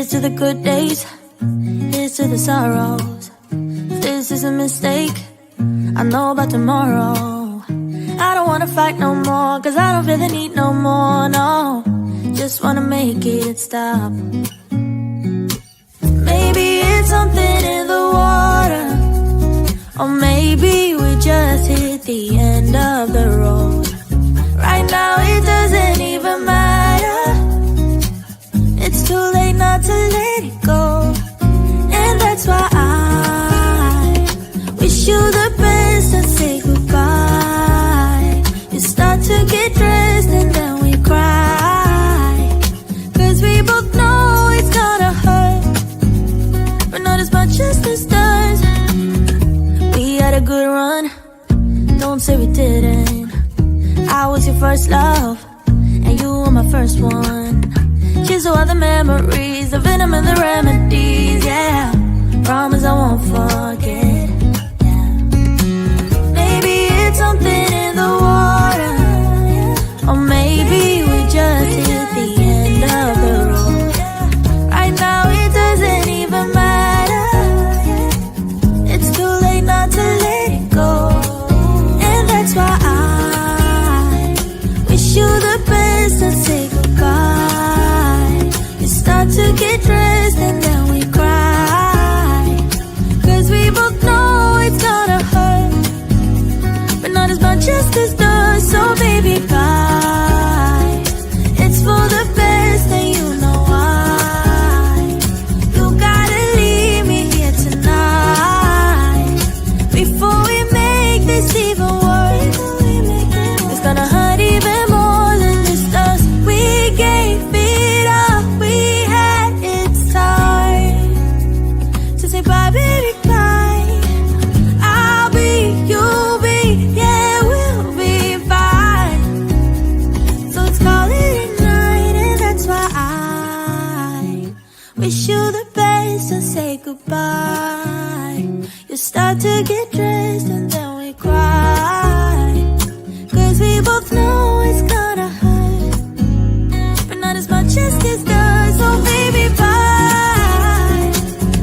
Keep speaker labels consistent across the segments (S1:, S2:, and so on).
S1: Here's to the good days, here's to the sorrows. If this is a mistake, I know about tomorrow. I don't wanna fight no more, cause I don't feel the need no more, no. Just wanna make it stop. Maybe it's something in the water, or maybe we just hit the end of the road. Right now it doesn't even matter. It's too late not to let it go. And that's why I wish you the best and say goodbye. You start to get dressed and then we cry, cause we both know it's gonna hurt, but not as much as this does. We had a good run, don't say we didn't. I was your first love, and you were my first one. Cheers to all the memories, the venom and the remedies, yeah. Promise I won't forget, yeah. Maybe it's something in the water, or maybe we just hit the end of the road. Right now it doesn't even matter. It's too late not to let it go. And that's why I wish you the best and say goodbye. You start to get dressed and then we cry, cause we both know it's gonna hurt, but not as much as this does. So baby, bye. It's for the best and you know why. You gotta leave me here tonight before we make this even worse. It's gonna hurt even more than this does. We gave it up, we had it time to say bye, baby, bye. I'll be, you'll be, yeah, we'll be fine. So let's call it a night, and that's why I wish you the best and say goodbye. You start to get dressed and then we cry, cause we both know it's gonna hurt, but not as much as this does. So baby, bye.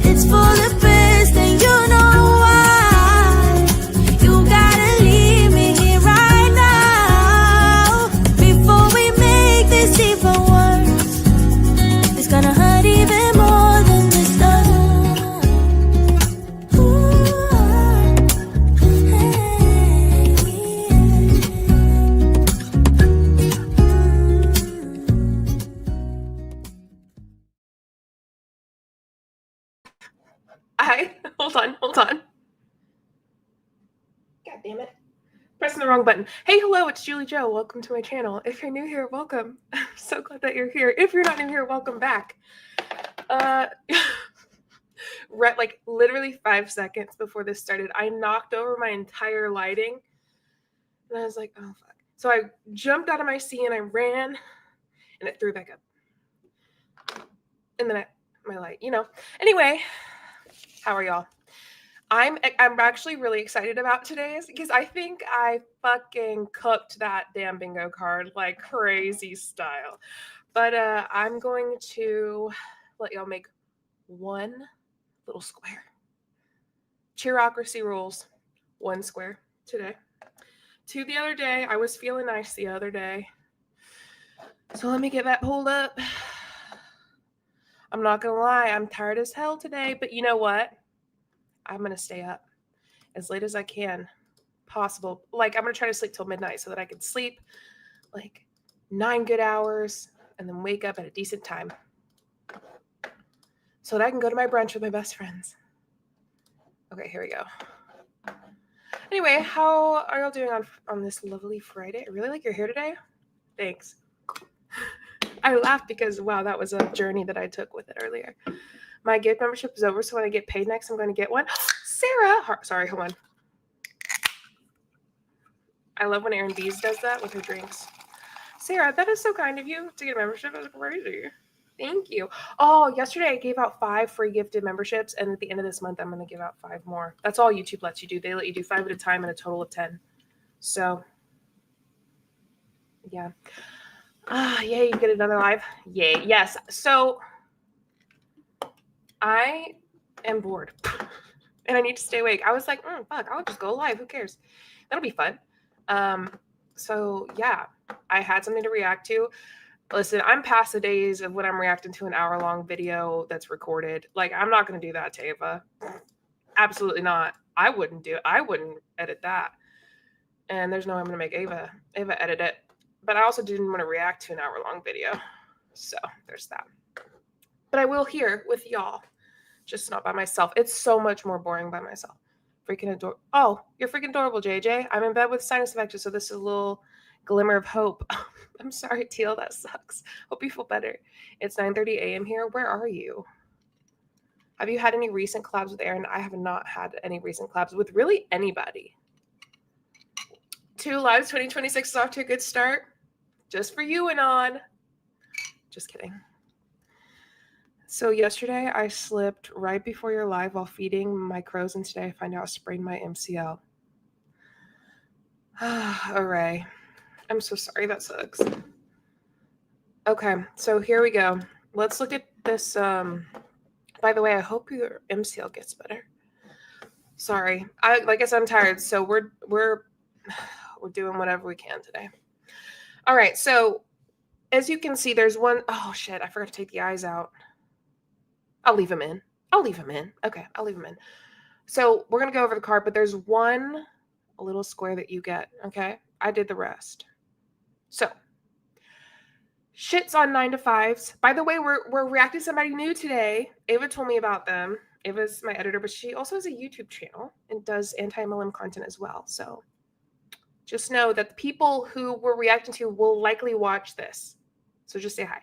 S1: It's for the best and you know why. You gotta leave me here right now before we make this even worse. It's gonna hurt even more than this does.
S2: Hold on. God damn it. Pressing the wrong button. Hey, hello, it's Julie Joe. Welcome to my channel. If you're new here, welcome. I'm so glad that you're here. If you're not new here, welcome back. Right, like literally 5 seconds before this started, I knocked over my entire lighting. And I was like, oh, fuck. So I jumped out of my seat and I ran, and it threw back up. And then my light, Anyway, how are y'all? I'm actually really excited about today's, because I think I fucking cooked that damn bingo card like crazy style. But I'm going to let y'all make one little square. Cheerocracy rules. One square today. Two the other day. I was feeling nice the other day. So let me get that pulled up. I'm not gonna lie, I'm tired as hell today, but you know what? I'm going to stay up as late as I can possible. Like, I'm going to try to sleep till midnight so that I can sleep like 9 good hours and then wake up at a decent time so that I can go to my brunch with my best friends. Okay, here we go. Anyway, how are y'all doing on this lovely Friday? I really like your hair today. Thanks. I laughed because, wow, that was a journey that I took with it earlier. My gift membership is over, so when I get paid next, I'm going to get one. Sarah! Sorry, hold on. I love when Erin Bees does that with her drinks. Sarah, that is so kind of you to get a membership. That's crazy. Thank you. Oh, yesterday I gave out 5 free gifted memberships, and at the end of this month, I'm going to give out 5 more. That's all YouTube lets you do. They let you do 5 at a time and a total of 10. So, yeah. Yay, you get another live. Yay. Yes. So I am bored and I need to stay awake. I was like, fuck, I'll just go live. Who cares? That'll be fun. So yeah, I had something to react to. Listen, I'm past the days of when I'm reacting to an hour-long video that's recorded. Like, I'm not going to do that to Ava. Absolutely not. I wouldn't do it. I wouldn't edit that. And there's no way I'm going to make Ava edit it. But I also didn't want to react to an hour-long video. So there's that. But I will here with y'all, just not by myself. It's so much more boring by myself. Freaking adorable. Oh, you're freaking adorable, JJ. I'm in bed with sinus infection, so this is a little glimmer of hope. I'm sorry, Teal, that sucks. Hope you feel better. It's 9:30 a.m. here. Where are you? Have you had any recent collabs with Aaron? I have not had any recent collabs with really anybody. 2 Lives 2026 is off to a good start. Just for you, Anon. Just kidding. So yesterday I slipped right before your live while feeding my crows, and today I find out I sprained my MCL. Array. I'm so sorry. That sucks. Okay, so here we go. Let's look at this. By the way, I hope your MCL gets better. Sorry. Like I said, I'm tired, so we're doing whatever we can today. All right, so as you can see, there's one. Oh shit, I forgot to take the eyes out. I'll leave them in. Okay, I'll leave them in. So we're going to go over the card, but there's one little square that you get, okay? I did the rest. So, shits on 9 to 5s. By the way, we're reacting to somebody new today. Ava told me about them. Ava's my editor, but she also has a YouTube channel and does anti-MLM content as well. So, just know that the people who we're reacting to will likely watch this. So just say hi.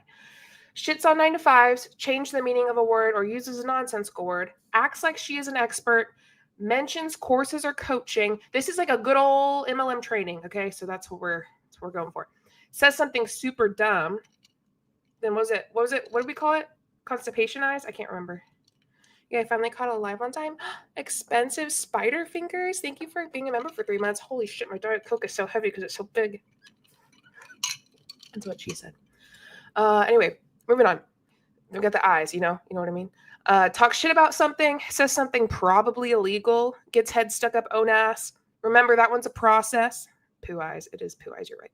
S2: Shits on 9 to 5s, change the meaning of a word or uses a nonsensical word, acts like she is an expert, mentions courses or coaching. This is like a good old MLM training, okay? So that's what we're going for. Says something super dumb. Then what did we call it? Constipation eyes? I can't remember. Yeah, I finally caught a live on time. Expensive spider fingers. Thank you for being a member for 3 months. Holy shit, my Diet Coke is so heavy because it's so big. That's what she said. Anyway, moving on. We got the eyes, you know what I mean? Talk shit about something, says something probably illegal, gets head stuck up own ass. Remember, that one's a process. Poo eyes. It is poo eyes, you're right.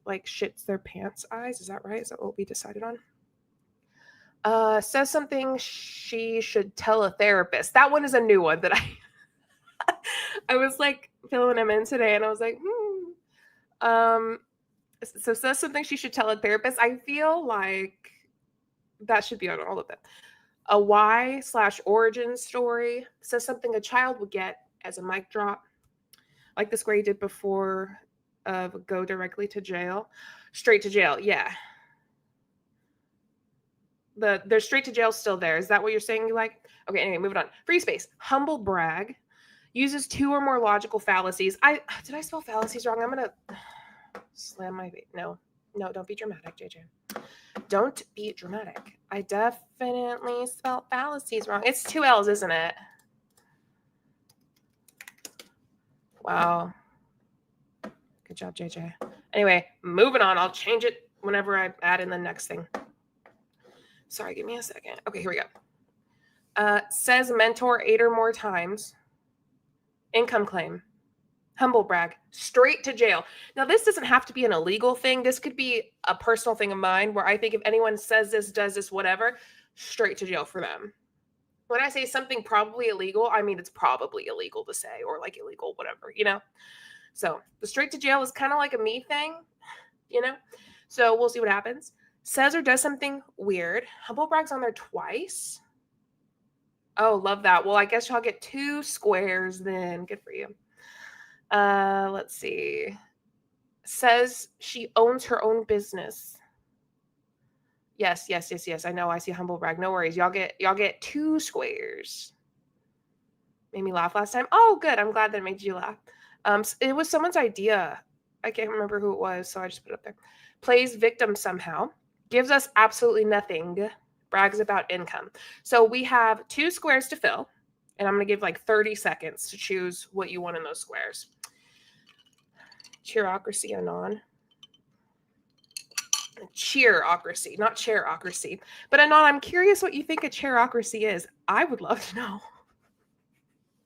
S2: Like shits their pants eyes. Is that right? Is that what we decided on? Says something she should tell a therapist. That one is a new one that I was like filling them in today, and I was like, So says something she should tell a therapist. I feel like that should be on all of them. A why/origin story. Says something a child would get as a mic drop. Like the square you did before of go directly to jail. Straight to jail, yeah. There's straight to jail still there. Is that what you're saying you like? Okay, anyway, moving on. Free space. Humble brag. Uses 2 or more logical fallacies. Did I spell fallacies wrong? I'm going to slam my... No, don't be dramatic, JJ. Don't be dramatic. I definitely spelled fallacies wrong. It's 2 L's, isn't it? Wow. Good job, JJ. Anyway, moving on. I'll change it whenever I add in the next thing. Sorry, give me a second. Okay, here we go. Says mentor 8 or more times. Income claim. Humble brag. Straight to jail. Now, this doesn't have to be an illegal thing. This could be a personal thing of mine where I think if anyone says this, does this, whatever, straight to jail for them. When I say something probably illegal, I mean it's probably illegal to say or like illegal, whatever, you know? So the straight to jail is kind of like a me thing, you know? So we'll see what happens. Says or does something weird. Humble brags on there twice. Oh, love that. Well, I guess y'all get 2 squares then. Good for you. Let's see. Says she owns her own business. Yes. I know. I see humble brag. No worries. Y'all get 2 squares. Made me laugh last time. Oh, good. I'm glad that made you laugh. It was someone's idea. I can't remember who it was, so I just put it up there. Plays victim somehow. Gives us absolutely nothing. Brags about income. So we have 2 squares to fill, and I'm going to give like 30 seconds to choose what you want in those squares. Cheerocracy Anon. Cheerocracy, not chairocracy. But Anon, I'm curious what you think a chairocracy is. I would love to know.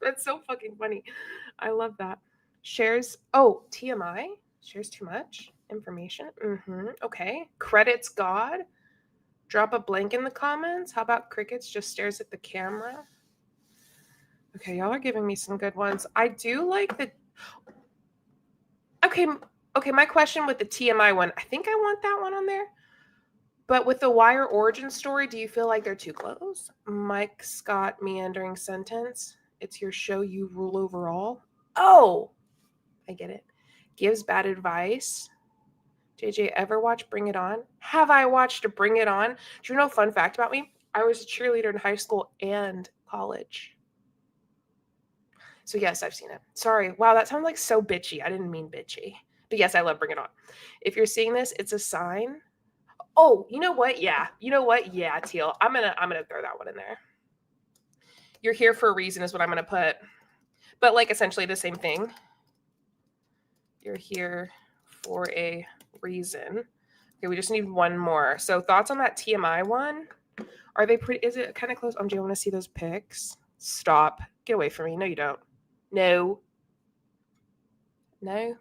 S2: That's so fucking funny. I love that. Shares. Oh, TMI. Shares too much information. Okay. Credits God. Drop a blank in the comments. How about crickets just stares at the camera? Okay, y'all are giving me some good ones. I do like the... Okay, my question with the TMI one, I think I want that one on there. But with the Wire origin story, do you feel like they're too close? Mike Scott meandering sentence. It's your show, you rule over all. Oh, I get it. Gives bad advice. JJ, ever watch Bring It On? Have I watched Bring It On? Do you know a fun fact about me? I was a cheerleader in high school and college. So yes, I've seen it. Sorry. Wow, that sounds like so bitchy. I didn't mean bitchy. But yes, I love Bring It On. If you're seeing this, it's a sign. Oh, you know what? Yeah. You know what? Yeah, Teal. I'm gonna throw that one in there. You're here for a reason is what I'm gonna put. But like essentially the same thing. You're here for a reason. Okay, we just need one more. So thoughts on that TMI one? Are they pretty? Is it kind of close? Do you want to see those pics? Stop. Get away from me. No, you don't. No. No.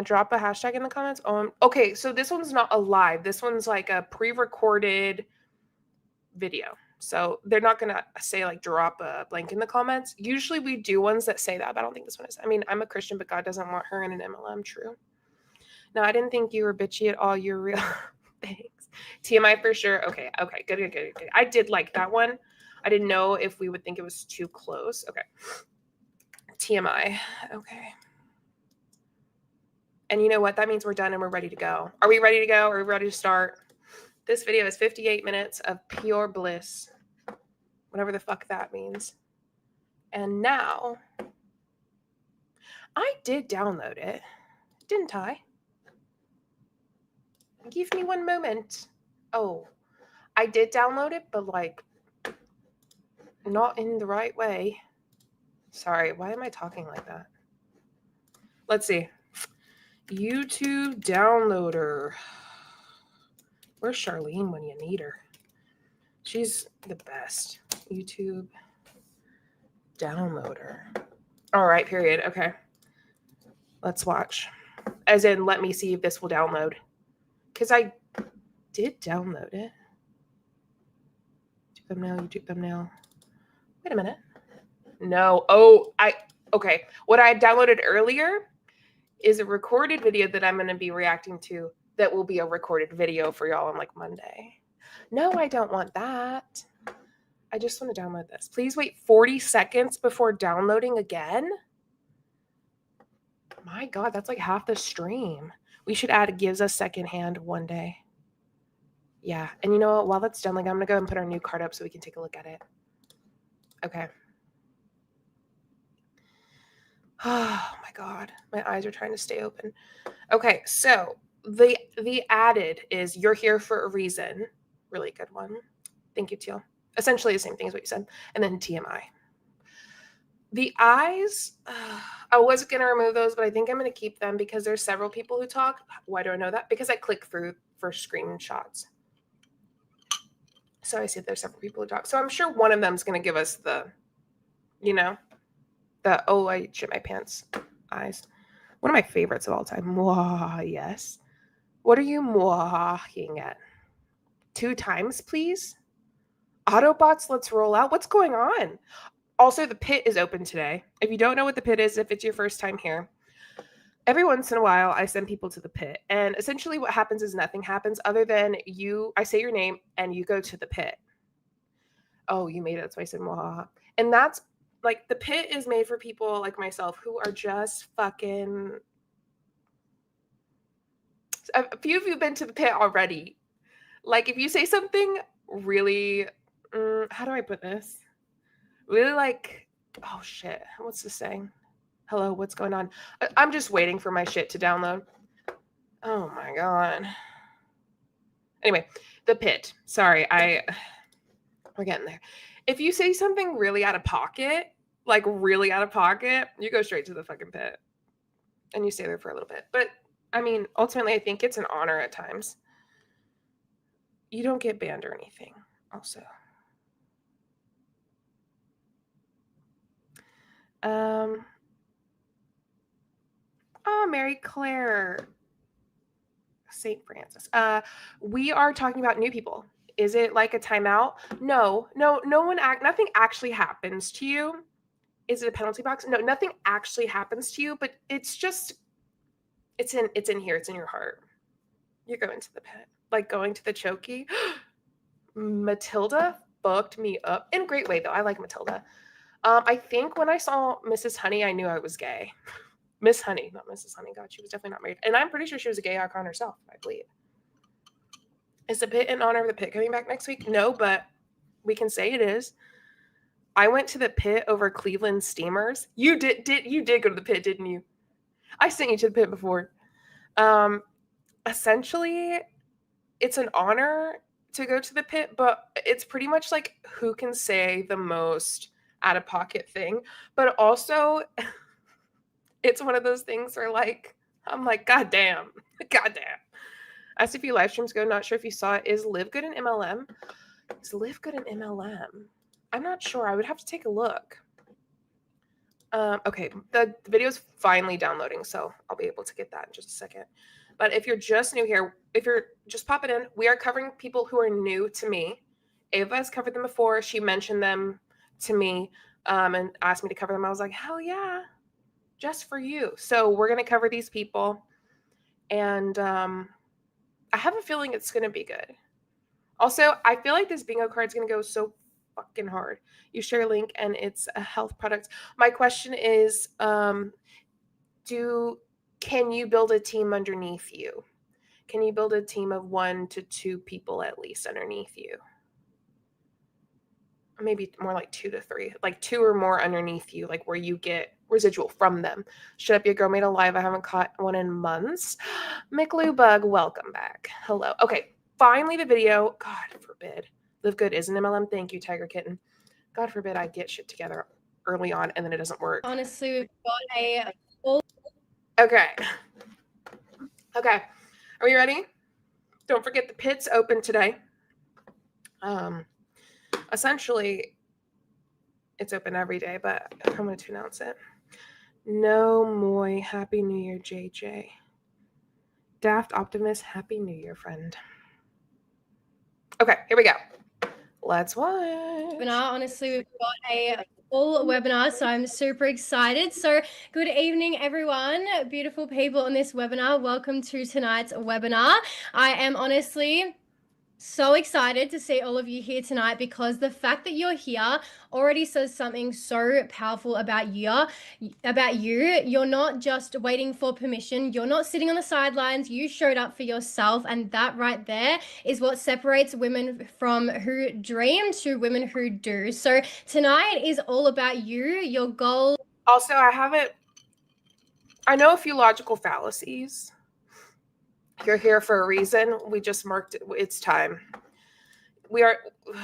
S2: Drop a hashtag in the comments. Okay, so this one's not a live. This one's like a pre-recorded video. So they're not going to say like drop a blank in the comments. Usually we do ones that say that, but I don't think this one is. I mean, I'm a Christian, but God doesn't want her in an MLM. True. No, I didn't think you were bitchy at all. You're real. Thanks. TMI for sure. Okay. Good. I did like that one. I didn't know if we would think it was too close. Okay. TMI. Okay. And you know what? That means we're done and we're ready to go. Are we ready to go? Are we ready to start? This video is 58 minutes of pure bliss. Whatever the fuck that means. And now, I did download it. Didn't I? Give me one moment. Oh, I did download it, but like, not in the right way. Sorry, why am I talking like that? Let's see. YouTube downloader. Where's Charlene when you need her? She's the best. YouTube downloader. All right, period. Okay. Let's watch. As in, let me see if this will download. Because I did download it. YouTube thumbnail. Wait a minute. No. Oh, okay. What I downloaded earlier is a recorded video that I'm going to be reacting to that will be a recorded video for y'all on like Monday. No, I don't want that. I just want to download this. Please wait 40 seconds before downloading again. My God, that's like half the stream. We should add gives us secondhand one day. Yeah. And you know what? While that's done, like I'm going to go and put our new card up so we can take a look at it. Okay. Oh my God. My eyes are trying to stay open. Okay. So the added is you're here for a reason. Really good one. Thank you, Teal. Essentially the same thing as what you said. And then TMI. The eyes, I was going to remove those, but I think I'm going to keep them because there's several people who talk. Why do I know that? Because I click through for screenshots. So I see there's several people who talk. So I'm sure one of them is going to give us the, oh, I shit my pants eyes. One of my favorites of all time. Mwah, yes. What are you mwahing at? 2 times, please? Autobots, let's roll out. What's going on? Also, the pit is open today. If you don't know what the pit is, if it's your first time here, every once in a while, I send people to the pit. And essentially what happens is nothing happens other than I say your name and you go to the pit. Oh, you made it. That's why I said mwah. And that's like the pit is made for people like myself who are just fucking... A few of you have been to the pit already. Like if you say something really... how do I put this? Really like, oh shit, what's this saying? Hello, what's going on? I'm just waiting for my shit to download. Oh my God. Anyway, the pit. Sorry, we're getting there. If you say something really out of pocket, like really out of pocket, you go straight to the fucking pit. And you stay there for a little bit. But I mean, ultimately, I think it's an honor at times. you don't get banned or anything. Also, oh, Mary Claire, St. Francis. We are talking about new people. Is it like a timeout? No, nothing actually happens to you. Is it a penalty box? No, nothing actually happens to you, but it's just it's in here, it's in your heart. You're going to the pit. Like going to the chokey. Matilda fucked me up in a great way though. I like Matilda. I think when I saw Mrs. Honey, I knew I was gay. Miss Honey, not Mrs. Honey. God, she was definitely not married. And I'm pretty sure she was a gay icon herself, I believe. Is the pit in honor of the pit coming back next week? No, but we can say it is. I went to the pit over Cleveland Steamers. You did go to the pit, didn't you? I sent you to the pit before. Essentially, it's an honor to go to the pit, but it's pretty much like who can say the most out-of-pocket thing. But also, it's one of those things where like I'm like, God damn. I see a few live streams ago, not sure if you saw it. Is Live Good in MLM? Is Live Good in MLM? I'm not sure. I would have to take a look. Okay, the video's finally downloading, so I'll be able to get that in just a second. But if you're just new here, if you're just popping in, we are covering people who are new to me. Ava has covered them before. She mentioned them to me and asked me to cover them. I was like, hell yeah, just for you. So we're going to cover these people. And I have a feeling it's going to be good. Also, I feel like this bingo card is going to go so fucking hard. You share a link and it's a health product. My question is, can you build a team underneath you? Can you build a team of 1 to 2 people at least underneath you? Maybe more like 2 to 3, like 2 or more underneath you, like where you get residual from them. Should I be a girl made alive? I haven't caught one in months. McLubug, welcome back. Hello. Okay, finally the video. God forbid. Live Good is an MLM. Thank you, Tiger Kitten. God forbid I get shit together early on and then it doesn't work.
S3: Honestly, we've got a...
S2: Okay. Are we ready? Don't forget the pit's open today. Essentially, it's open every day, but I'm going to announce it. No Moy, Happy New Year, JJ. Daft Optimist, Happy New Year, friend. Okay, here we go. Let's watch.
S3: Honestly, we've got a full webinar, so I'm super excited. So good evening, everyone. Beautiful people on this webinar. Welcome to tonight's webinar. I am honestly so excited to see all of you here tonight because the fact that you're here already says something so powerful about you. You're not just waiting for permission. You're not sitting on the sidelines. You showed up for yourself, and that right there is what separates women from who dream to women who do. So tonight is all about you, your goals.
S2: Also, I know a few logical fallacies. You're here for a reason. We just marked it. It's time.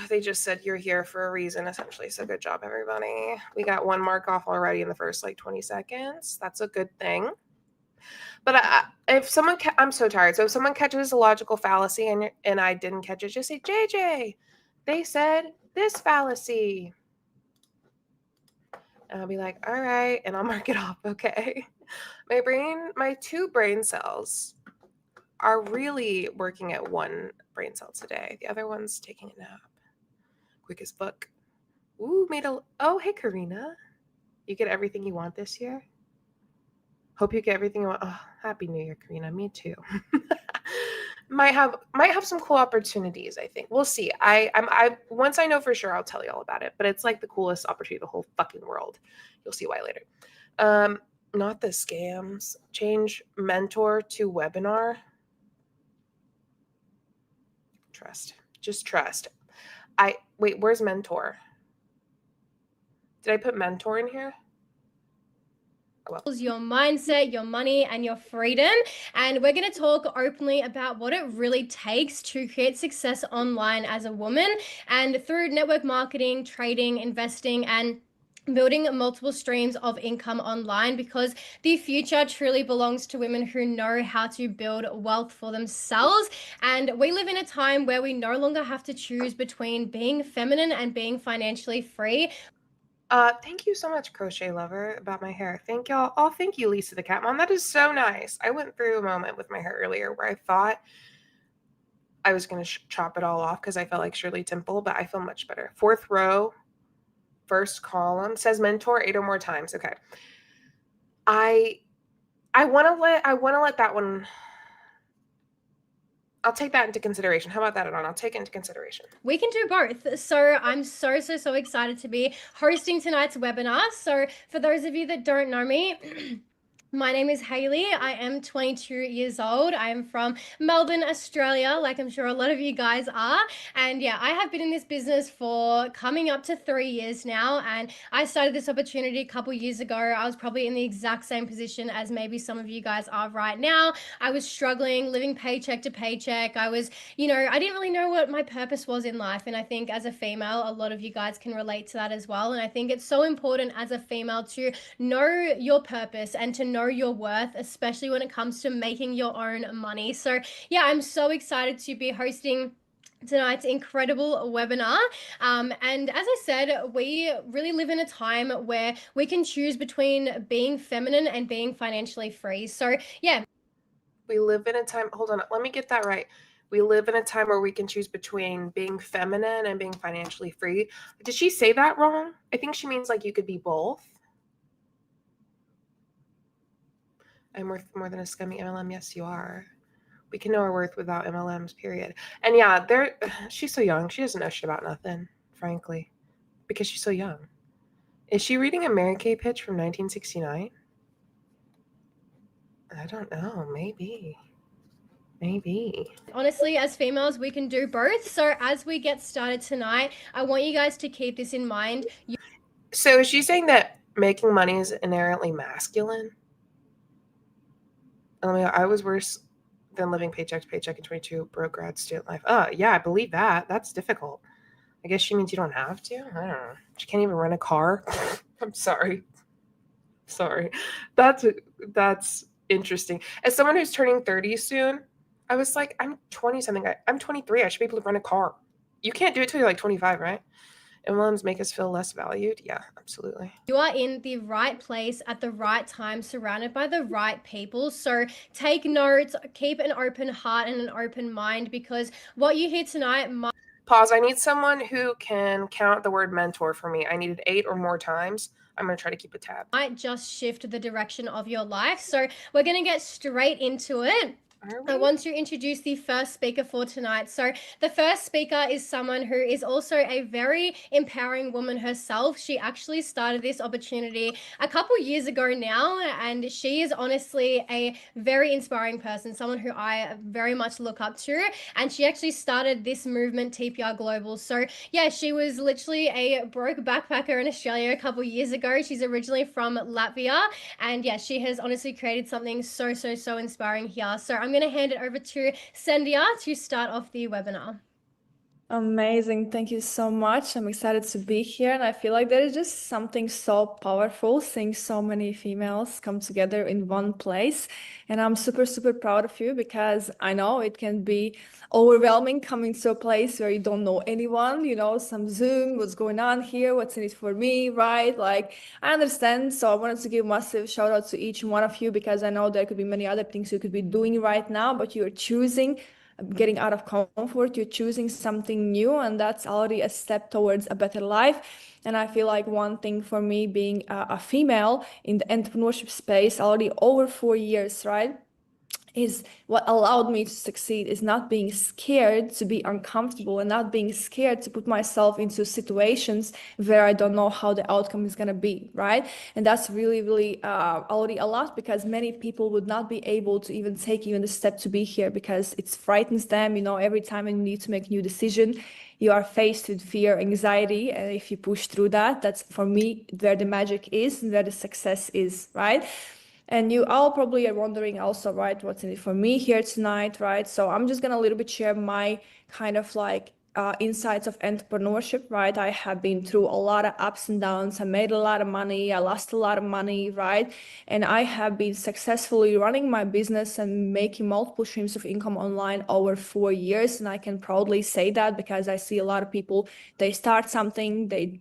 S2: They just said you're here for a reason, essentially. So good job, everybody. We got one mark off already in the first like 20 seconds. That's a good thing. But if someone, I'm so tired. So if someone catches a logical fallacy and I didn't catch it, just say, JJ, they said this fallacy. And I'll be like, all right. And I'll mark it off. Okay. My 2 brain cells are really working at 1 brain cell today. The other one's taking a nap. Quick as fuck. Ooh, oh, hey, Karina. You get everything you want this year? Hope you get everything you want. Oh, Happy New Year, Karina. Me too. might have some cool opportunities, I think. We'll see. I once I know for sure, I'll tell you all about it. But it's like the coolest opportunity in the whole fucking world. You'll see why later. Not the scams. Change mentor to webinar. Trust. Just trust. Wait, where's mentor? Did I put mentor in here? Oh, well.
S3: Your mindset, your money, and your freedom. And we're going to talk openly about what it really takes to create success online as a woman and through network marketing, trading, investing, and building multiple streams of income online, because the future truly belongs to women who know how to build wealth for themselves. And we live in a time where we no longer have to choose between being feminine and being financially free.
S2: Thank you so much, Crochet Lover, about my hair. Thank y'all. Oh, thank you, Lisa the Cat Mom. That is so nice. I went through a moment with my hair earlier where I thought I was going to chop it all off because I felt like Shirley Temple, but I feel much better. 4th row, first column says mentor 8 or more times. Okay. I want to let that one. I'll take that into consideration. How about that, Adon? I'll take it into consideration.
S3: We can do both. So I'm so excited to be hosting tonight's webinar. So for those of you that don't know me, my name is Hayley. I am 22 years old. I am from Melbourne, Australia, like I'm sure a lot of you guys are. And yeah, I have been in this business for coming up to 3 years now. And I started this opportunity a couple years ago. I was probably in the exact same position as maybe some of you guys are right now. I was struggling, living paycheck to paycheck. I was, I didn't really know what my purpose was in life. And I think as a female, a lot of you guys can relate to that as well. And I think it's so important as a female to know your purpose and to know your worth, especially when it comes to making your own money. So yeah, I'm so excited to be hosting tonight's incredible webinar. And as I said, we really live in a time where we can choose between being feminine and being financially free. So yeah.
S2: We live in a time, hold on, let me get that right. We live in a time where we can choose between being feminine and being financially free. Did she say that wrong? I think she means like you could be both. I'm worth more than a scummy MLM. Yes, you are. We can know our worth without MLMs, period. And yeah, she's so young. She doesn't know shit about nothing, frankly, because she's so young. Is she reading a Mary Kay pitch from 1969? I don't know. Maybe.
S3: Honestly, as females, we can do both. So as we get started tonight, I want you guys to keep this in mind.
S2: So is she saying that making money is inherently masculine? I was worse than living paycheck to paycheck in 22 broke grad student life. Yeah, I believe that. That's difficult. I guess she means you don't have to. I don't know. She can't even rent a car. I'm sorry. That's interesting. As someone who's turning 30 soon, I was like, I'm 20 something. I'm 23. I should be able to rent a car. You can't do it till you're like 25, right? MLMs make us feel less valued. Yeah, absolutely.
S3: You are in the right place at the right time, surrounded by the right people. So take notes, keep an open heart and an open mind, because what you hear tonight
S2: Pause. I need someone who can count the word mentor for me. I needed 8 or more times. I'm going to try to keep a tab.
S3: might just shift the direction of your life. So we're going to get straight into it. I want to introduce the first speaker for tonight. So the first speaker is someone who is also a very empowering woman herself. She actually started this opportunity a couple years ago now, and she is honestly a very inspiring person, someone who I very much look up to. And she actually started this movement, TPR Global. So yeah, she was literally a broke backpacker in Australia a couple years ago. She's originally from Latvia, and yeah, she has honestly created something so inspiring here. So I'm going to hand it over to Sendia to start off the webinar.
S4: Amazing. Thank you so much. I'm excited to be here. And I feel like there is just something so powerful seeing so many females come together in one place. And I'm super proud of you, because I know it can be overwhelming coming to a place where you don't know anyone, some Zoom, what's going on here, what's in it for me, right? Like, I understand. So I wanted to give a massive shout out to each one of you, because I know there could be many other things you could be doing right now, but you're choosing getting out of comfort, you're choosing something new, and that's already a step towards a better life. And I feel like one thing for me, being a female in the entrepreneurship space already over 4 years, right, is what allowed me to succeed, is not being scared to be uncomfortable and not being scared to put myself into situations where I don't know how the outcome is going to be, right? And that's really already a lot, because many people would not be able to even take the step to be here, because it frightens them. Every time you need to make a new decision, you are faced with fear, anxiety, and if you push through that, that's for me where the magic is and where the success is, right? And you all probably are wondering also, right, what's in it for me here tonight, right? So I'm just gonna a little bit share my kind of like insights of entrepreneurship, right? I have been through a lot of ups and downs. I made a lot of money. I lost a lot of money, right? And I have been successfully running my business and making multiple streams of income online over 4 years. And I can proudly say that because I see a lot of people, they start something, they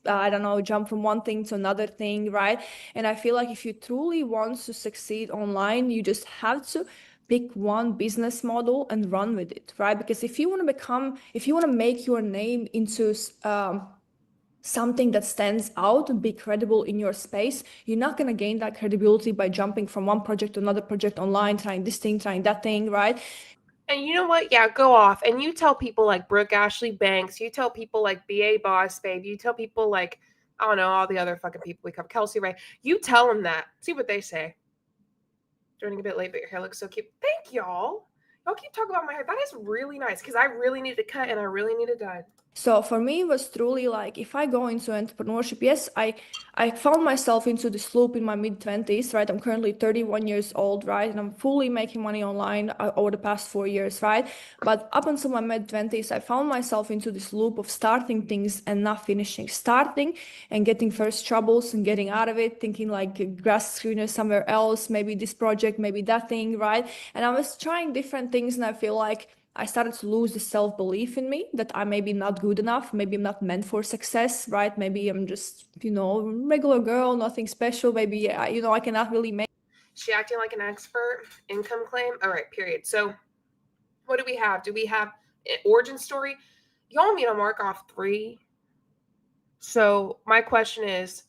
S4: I don't know, jump from one thing to another thing, right? And I feel like if you truly want to succeed online, you just have to pick one business model and run with it, right? Because if you want to make your name into something that stands out and be credible in your space, you're not going to gain that credibility by jumping from one project to another project online, trying this thing, trying that thing, right?
S2: And you know what? Yeah, go off. And you tell people like Brooke Ashley Banks, you tell people like BA Boss Babe, you tell people like, I don't know, all the other fucking people we cover, Kelsey Ray. You tell them that. See what they say. Joining a bit late, but your hair looks so cute. Thank y'all. Y'all keep talking about my hair. That is really nice because I really need to cut and I really need it done.
S4: So for me, it was truly like, if I go into entrepreneurship, yes, I found myself into this loop in my mid-20s, right? I'm currently 31 years old, right? And I'm fully making money online over the past 4 years, right? But up until my mid-20s, I found myself into this loop of starting things and not finishing. Starting and getting first troubles and getting out of it, thinking like grass is greener somewhere else, maybe this project, maybe that thing, right? And I was trying different things, and I feel like I started to lose the self-belief in me that I may be not good enough. Maybe I'm not meant for success, right? Maybe I'm just, regular girl, nothing special. Maybe, I cannot really make.
S2: She acting like an expert. Income claim. All right, period. So what do we have? Do we have an origin story? Y'all want me to mark off 3? So my question is,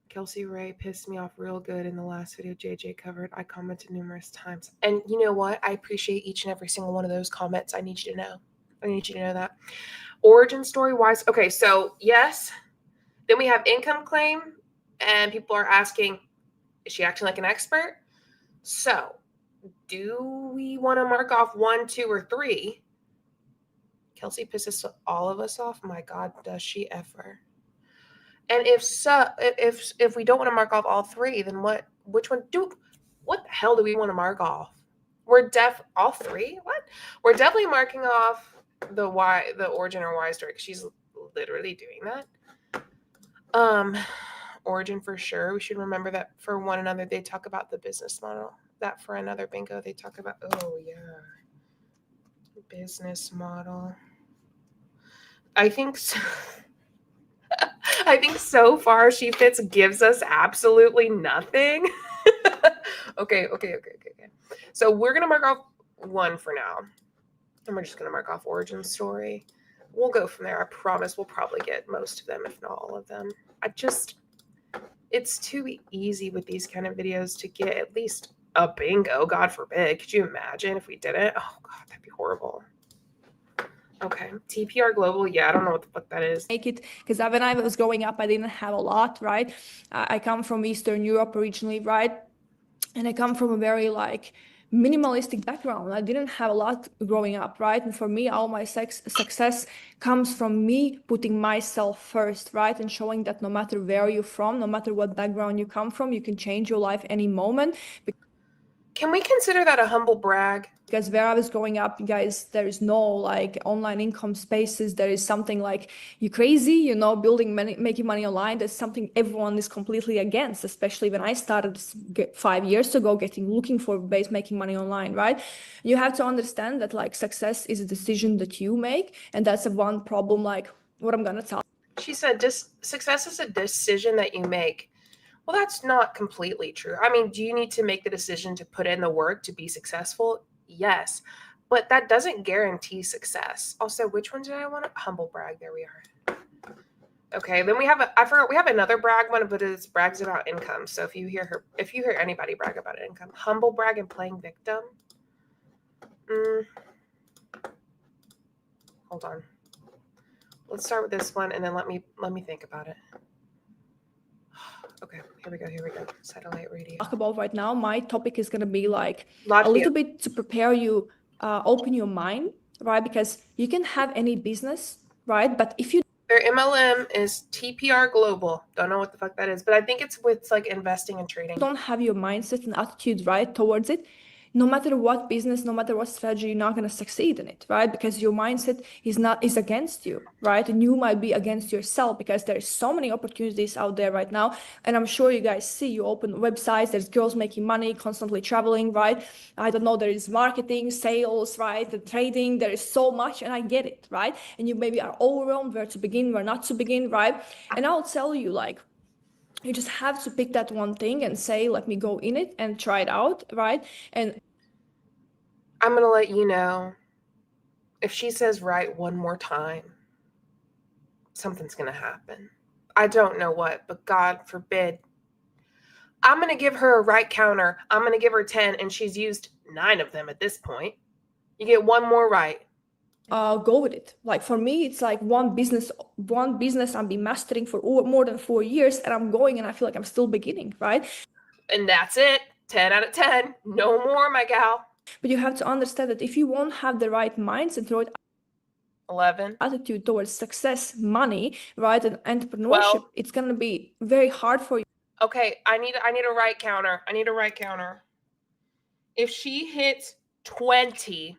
S2: Kelsey Ray pissed me off real good in the last video JJ covered. I commented numerous times. And you know what? I appreciate each and every single one of those comments. I need you to know. I need you to know that. Origin story wise. Okay, so yes. Then we have income claim. And people are asking, is she acting like an expert? So do we want to mark off 1, 2, or 3? Kelsey pisses all of us off. My God, does she ever? And if so, if we don't want to mark off all 3, then what the hell do we want to mark off? All 3? What? We're definitely marking off the origin or why story, because she's literally doing that. Origin for sure. We should remember that for one another, they talk about the business model. That for another bingo, they talk about, oh yeah, business model. I think so. I think so far She Fits gives us absolutely nothing. Okay. So we're going to mark off 1 for now. And we're just going to mark off origin story. We'll go from there. I promise we'll probably get most of them, if not all of them. It's too easy with these kind of videos to get at least a bingo, God forbid. Could you imagine if we didn't? Oh, God, that'd be horrible. Okay, TPR Global. Yeah, I don't know what the fuck that is.
S4: Make it, because when I was growing up, I didn't have a lot, right? I come from Eastern Europe originally, right? And I come from a very minimalistic background. I didn't have a lot growing up, right? And for me, all my success comes from me putting myself first, right? And showing that no matter where you're from, no matter what background you come from, you can change your life any moment.
S2: Can we consider that a humble brag?
S4: Because where I was growing up, guys, there is no online income spaces. There is something like, you crazy, making money online. That's something everyone is completely against, especially when I started 5 years ago, looking for ways making money online, right? You have to understand that success is a decision that you make. And that's one problem, what I'm going to tell.
S2: She said, success is a decision that you make. Well, that's not completely true. I mean, do you need to make the decision to put in the work to be successful? Yes, but that doesn't guarantee success. Also, which one did I want to humble brag? There we are. Okay, then we have we have another brag one, but it's brags about income. So if you hear anybody brag about income, humble brag and playing victim. Hold on. Let's start with this one, and then let me think about it. Okay, here we go. Satellite radio.
S4: Talk about right now. My topic is going to be a little bit to prepare you, open your mind, right? Because you can have any business, right? But if you
S2: their MLM is TPR Global. Don't know what the fuck that is, but I think it's with investing and trading.
S4: don't have your mindset and attitude right towards it, no matter what business, no matter what strategy, you're not going to succeed in it, right? Because your mindset is against you, right? And you might be against yourself, because there's so many opportunities out there right now. And I'm sure you guys see, you open websites, there's girls making money, constantly traveling, right? I don't know, there is marketing, sales, right? The trading, there is so much, and I get it, right? And you maybe are overwhelmed where to begin, where not to begin, right? And I'll tell you, like, you just have to pick that one thing and say, let me go in it and try it out, right? And
S2: I'm going to let you know, if she says right one more time, something's going to happen. I don't know what, but God forbid. I'm going to give her a right counter. I'm going to give her 10, and she's used 9 of them at this point. You get one more right.
S4: go with it. Like for me, it's like one business I've been mastering for more than 4 years, and I'm going, and I feel like I'm still beginning, right?
S2: And that's it. 10 out of 10. No more, my gal.
S4: But you have to understand that if you won't have the right mindset, the right
S2: 11.
S4: attitude towards success, money, right, and entrepreneurship,
S2: 12.
S4: it's gonna be very hard for you.
S2: Okay, I need a right counter. I need a right counter. If she hits 20,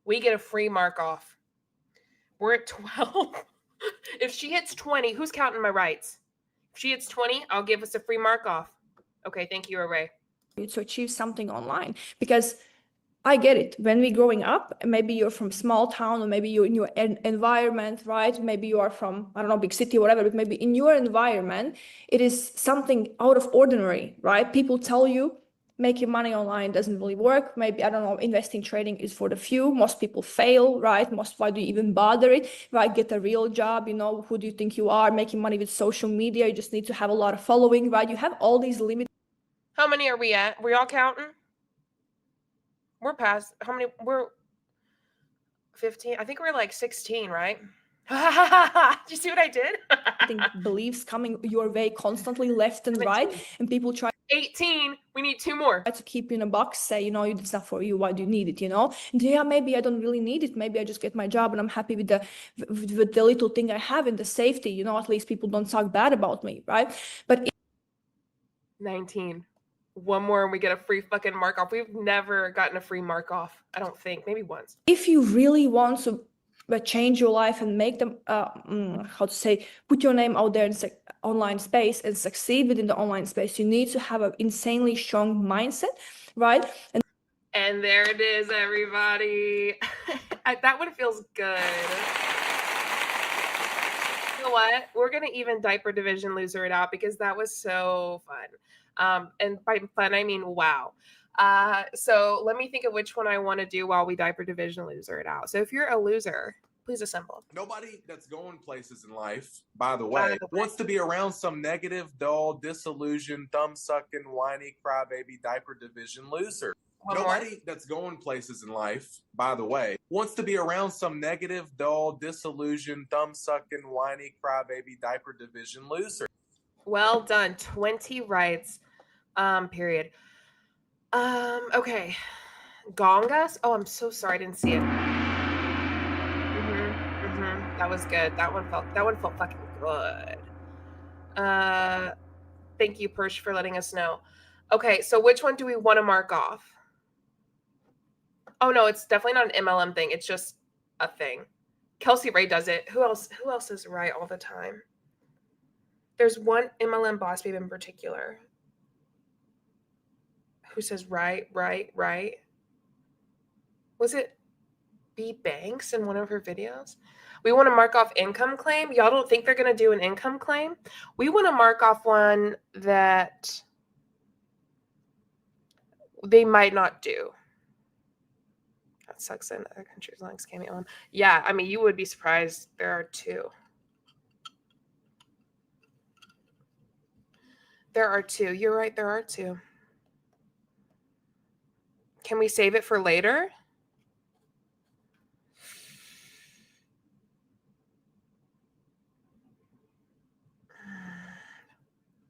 S2: we get a free mark off. We're at 12. If she hits 20, who's counting my rights? If she hits 20, I'll give us a free mark off. Okay, thank you, Array.
S4: To achieve something online, because I get it. When we're growing up, maybe you're from small town, or maybe you're in your environment, right? Maybe you are from, I don't know, big city or whatever, but maybe in your environment, it is something out of ordinary, right? People tell you making money online doesn't really work. Maybe, I don't know, investing, trading is for the few. Most people fail, right? Why do you even bother it, right? Get a real job. Who do you think you are? Making money with social media, you just need to have a lot of following, right? You have all these limits.
S2: How many are we at? We all counting? We're past, how many? We're 15. I think we're like 16, right? Did you see what I did?
S4: I think beliefs coming your way constantly, left and right, and people try
S2: 18. We need 2 more.
S4: to keep you in a box, say, it's not for you, why do you need it, And yeah, maybe I don't really need it, maybe I just get my job and I'm happy with the little thing I have, and the safety, at least people don't talk bad about me, right? But
S2: 19. One more and we get a free fucking mark off. We've never gotten a free mark off, I don't think. Maybe once.
S4: if you really want to change your life and make them put your name out there in online space and succeed within the online space, you need to have an insanely strong mindset, right?
S2: And there it is, everybody. That one feels good. You know what? We're going to even diaper division loser it out, because that was so fun. And by fun, I mean wow. So let me think of which one I want to do while we diaper division loser it out. So if you're a loser, please assemble.
S5: Nobody that's going places in life, by the way, wants to be around some negative, dull, disillusioned, thumb-sucking, whiny, crybaby, diaper division loser. Nobody that's going places in life, by the way, wants to be around some negative, dull, disillusioned, thumb-sucking, whiny, crybaby, diaper division loser.
S2: Well done. 20 rights. Period. Okay. Gongas. Oh, I'm so sorry. I didn't see it. That was good. That one felt fucking good. Thank you, Persh, for letting us know. Okay, so which one do we want to mark off? Oh no, it's definitely not an MLM thing. It's just a thing. Kelsey Ray does it. Who else is right all the time? There's one MLM boss babe in particular who says right. Was it B Banks in one of her videos? We want to mark off income claim. Y'all don't think they're going to do an income claim? We want to mark off one that they might not do. That sucks in other countries. Links came on. Yeah, I mean, you would be surprised. There are 2. There are 2. You're right. There are 2. Can we save it for later?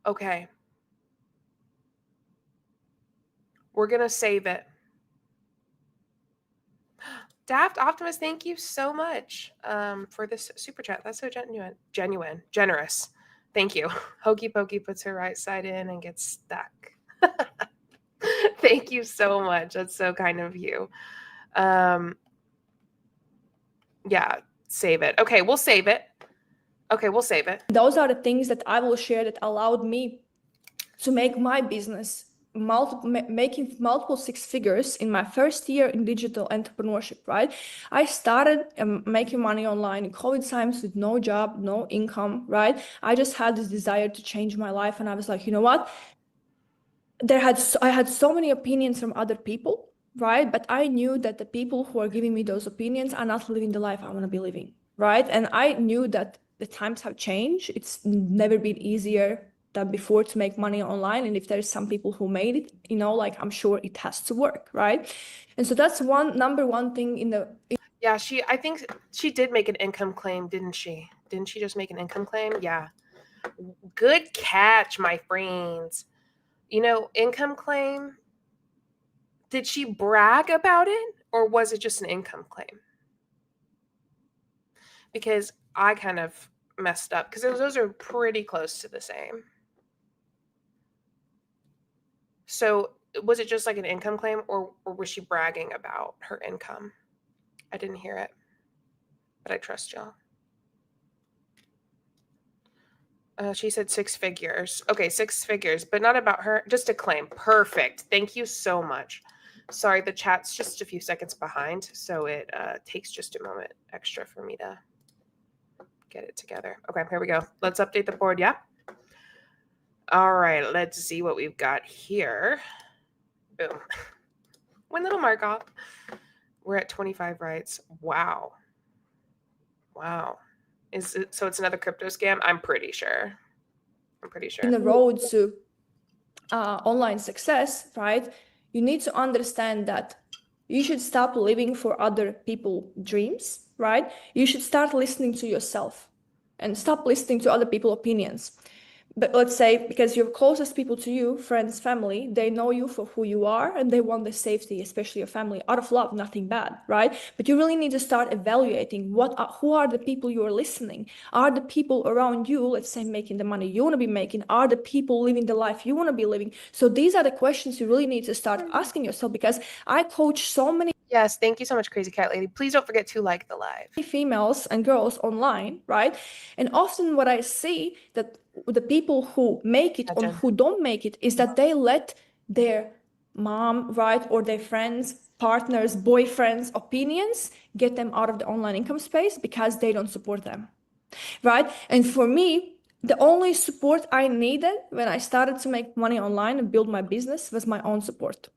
S2: Okay. We're going to save it. Daft Optimus, thank you so much for this super chat. That's so genuine, generous. Thank you. Hokey Pokey puts her right side in and gets stuck. Thank you so much. That's so kind of you. Yeah, save it. Okay, we'll save it. Okay, we'll save it.
S4: Those are the things that I will share that allowed me to make my business making multiple six figures in my first year in digital entrepreneurship, right? I started making money online in COVID times with no job, no income, right? I just had this desire to change my life. And I was like, you know what? I had so many opinions from other people, right? But I knew that the people who are giving me those opinions are not living the life I want to be living, right? And I knew that the times have changed. It's never been easier than before to make money online. And if there's some people who made it, you know, like I'm sure it has to work, right? And so that's number one thing in the.
S2: Yeah, I think she did make an income claim, didn't she? Didn't she just make an income claim? Yeah. Good catch, my friends. You know, income claim, did she brag about it or was it just an income claim? Because I kind of messed up because those are pretty close to the same. So was it just like an income claim or was she bragging about her income? I didn't hear it, but I trust y'all. She said 6 figures. Okay, 6 figures, but not about her, just a claim. Perfect. Thank you so much. Sorry, the chat's just a few seconds behind, so it takes just a moment extra for me to get it together. Okay, here we go. Let's update the board, yeah? All right, let's see what we've got here. Boom. One little mark off. We're at 25 rights. Wow. Wow. So it's another crypto scam? I'm pretty sure.
S4: In the road to online success, right? You need to understand that you should stop living for other people's dreams, right? You should start listening to yourself and stop listening to other people's opinions. But let's say, because your closest people to you, friends, family, they know you for who you are and they want the safety, especially your family, out of love, nothing bad, right? But you really need to start evaluating who are the people you are listening? Are the people around you, let's say, making the money you want to be making? Are the people living the life you want to be living? So these are the questions you really need to start asking yourself, because I coach so many.
S2: Yes, thank you so much, Crazy Cat Lady. Please don't forget to like the live.
S4: Females and girls online, right? And often what I see that the people who make it or who don't make it is that they let their mom, right, or their friends, partners, boyfriends' opinions get them out of the online income space because they don't support them, right? And for me, the only support I needed when I started to make money online and build my business was my own support.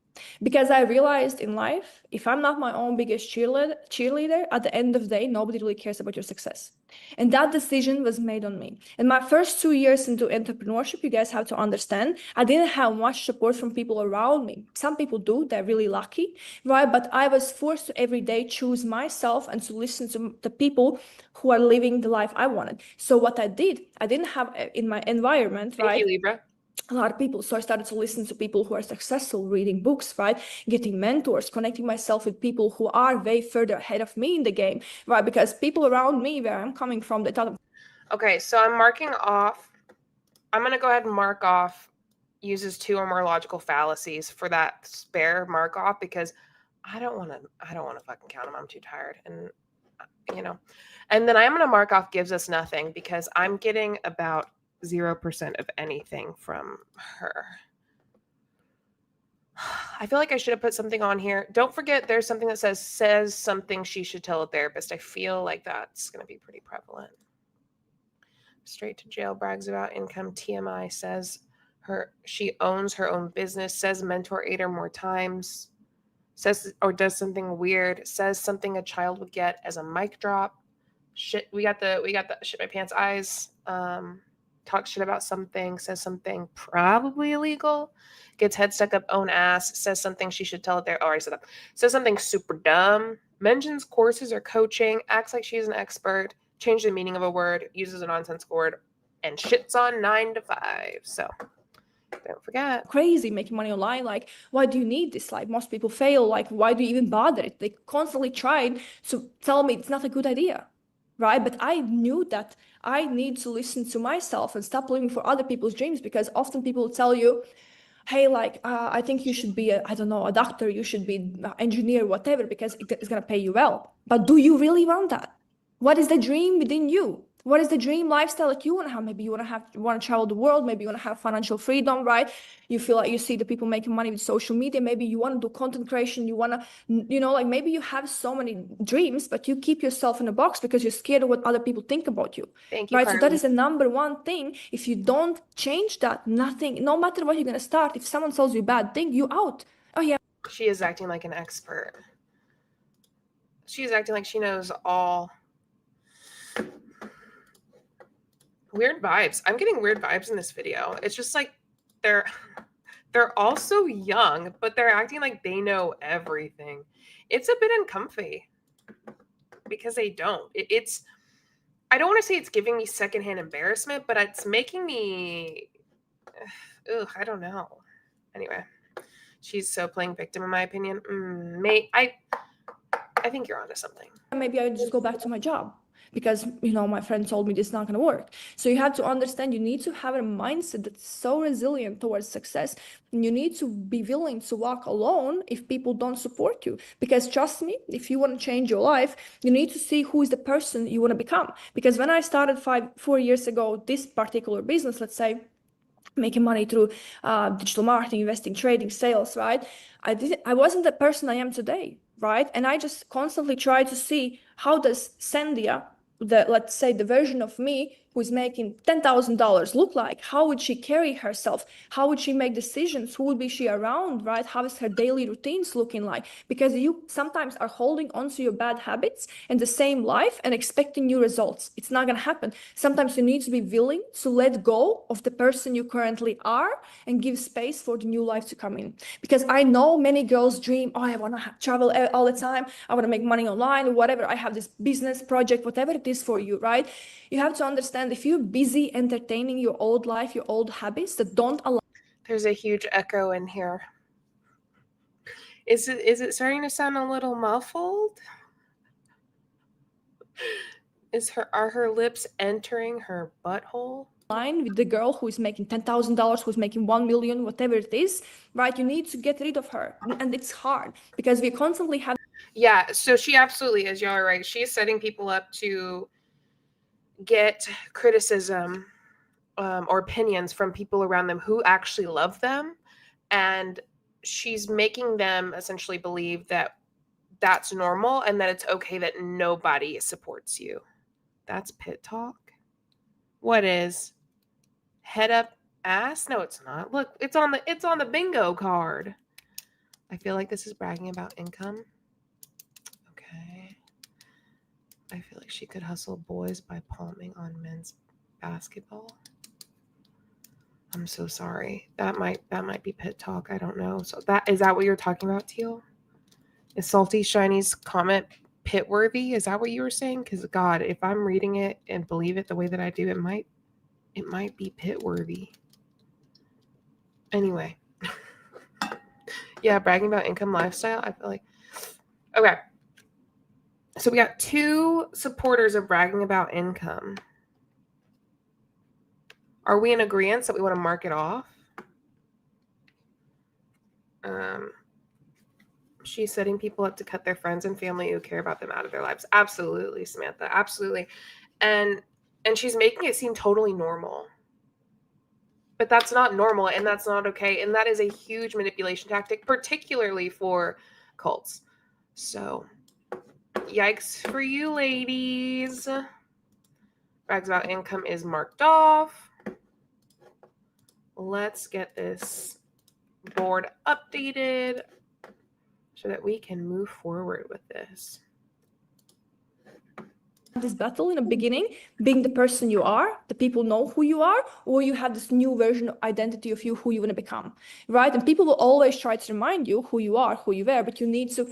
S4: Because I realized in life, if I'm not my own biggest cheerleader, at the end of the day, nobody really cares about your success. And that decision was made on me. In my first 2 years into entrepreneurship, you guys have to understand, I didn't have much support from people around me. Some people do, they're really lucky, right? But I was forced to every day choose myself and to listen to the people who are living the life I wanted. So what I did, I didn't have in my environment, right?
S2: Thank you, Libra.
S4: A lot of people. So I started to listen to people who are successful, reading books, right? Getting mentors, connecting myself with people who are way further ahead of me in the game, right? Because people around me, where I'm coming from, they thought.
S2: Okay, so I'm marking off. I'm going to go ahead and mark off uses 2 or more logical fallacies for that spare mark off, because I don't want to fucking count them. I'm too tired. And, you know, and then I'm going to mark off gives us nothing, because I'm getting about 0% of anything from her. I feel like I should have put something on here. Don't forget, there's something that says something she should tell a therapist. I feel like that's going to be pretty prevalent. Straight to jail brags about income. TMI says she owns her own business. Says mentor 8 or more times. Says or does something weird. Says something a child would get as a mic drop. Shit, we got the shit my pants eyes. Talks shit about something, says something probably illegal, gets head stuck up own ass, says something she should tell it there. Oh, I already said that. Says something super dumb, mentions courses or coaching, acts like she's an expert, changes the meaning of a word, uses a nonsensical word, and shits on 9 to 5. So don't forget.
S4: Crazy making money online. Like, why do you need this? Like, most people fail. Like, why do you even bother? They constantly tried to tell me it's not a good idea. Right? But I knew that I need to listen to myself and stop living for other people's dreams, because often people tell you, hey, like, I think you should be I don't know, a doctor, you should be an engineer, whatever, because it's going to pay you well. But do you really want that? What is the dream within you? What is the dream lifestyle that you want to have? Maybe you want to travel the world. Maybe you want to have financial freedom, right? You feel like you see the people making money with social media. Maybe you want to do content creation. You want to, like maybe you have so many dreams, but you keep yourself in a box because you're scared of what other people think about you.
S2: Thank you,
S4: right?
S2: Carly.
S4: So that is the number one thing. If you don't change that, nothing, no matter what you're going to start, if someone tells you a bad thing, you out. Oh, yeah.
S2: She is acting like an expert. She is acting like she knows all. Weird vibes. I'm getting weird vibes in this video. It's just like they're all so young, but they're acting like they know everything. It's a bit uncomfy because they don't. It's I don't want to say it's giving me secondhand embarrassment, but it's making me I don't know. Anyway, she's so playing victim in my opinion. I think you're onto something.
S4: Maybe I just go back to my job because, my friend told me this is not going to work. So you have to understand, you need to have a mindset that's so resilient towards success. And you need to be willing to walk alone if people don't support you. Because trust me, if you want to change your life, you need to see who is the person you want to become. Because when I started 4 years ago, this particular business, let's say, making money through digital marketing, investing, trading, sales, right? I wasn't the person I am today, right? And I just constantly try to see how does Sandhya, let's say the version of me who's making $10,000 look like? How would she carry herself? How would she make decisions? Who would be she around, right? How is her daily routines looking like? Because you sometimes are holding onto your bad habits in the same life and expecting new results. It's not going to happen. Sometimes you need to be willing to let go of the person you currently are and give space for the new life to come in. Because I know many girls dream, I want to travel all the time. I want to make money online, whatever. I have this business project, whatever it is for you, right? You have to understand if you're busy entertaining your old life, your old habits that don't allow.
S2: There's a huge echo in here. Is it starting to sound a little muffled? Are her lips entering her butthole?
S4: Line with the girl who is making $10,000, who's making 1 million, whatever it is, right? You need to get rid of her. And it's hard because we constantly have.
S2: Yeah, so she absolutely is. Y'all are right. She's setting people up to get criticism or opinions from people around them who actually love them. And she's making them essentially believe that that's normal and that it's okay that nobody supports you. That's pit talk. What is? Head up ass? No, it's not. Look, it's on the bingo card. I feel like this is bragging about income. Okay. I feel like she could hustle boys by palming on men's basketball. I'm so sorry. That might be pit talk. I don't know. So is that what you're talking about, Teal? Is Salty Shiny's comment pit worthy? Is that what you were saying? Because God, if I'm reading it and believe it the way that I do, it might be pit worthy. Anyway. Yeah, bragging about income lifestyle. I feel like okay. So we got 2 supporters of bragging about income. Are we in agreement that we want to mark it off? She's setting people up to cut their friends and family who care about them out of their lives. Absolutely, Samantha. Absolutely. And she's making it seem totally normal. But that's not normal and that's not okay. And that is a huge manipulation tactic, particularly for cults. So yikes for you, ladies. Brags about income is marked off. Let's get this board updated so that we can move forward with this.
S4: This battle in the beginning, being the person you are, the people know who you are, or you have this new version of identity of you, who you want to become, right? And people will always try to remind you who you are, who you were, but you need to,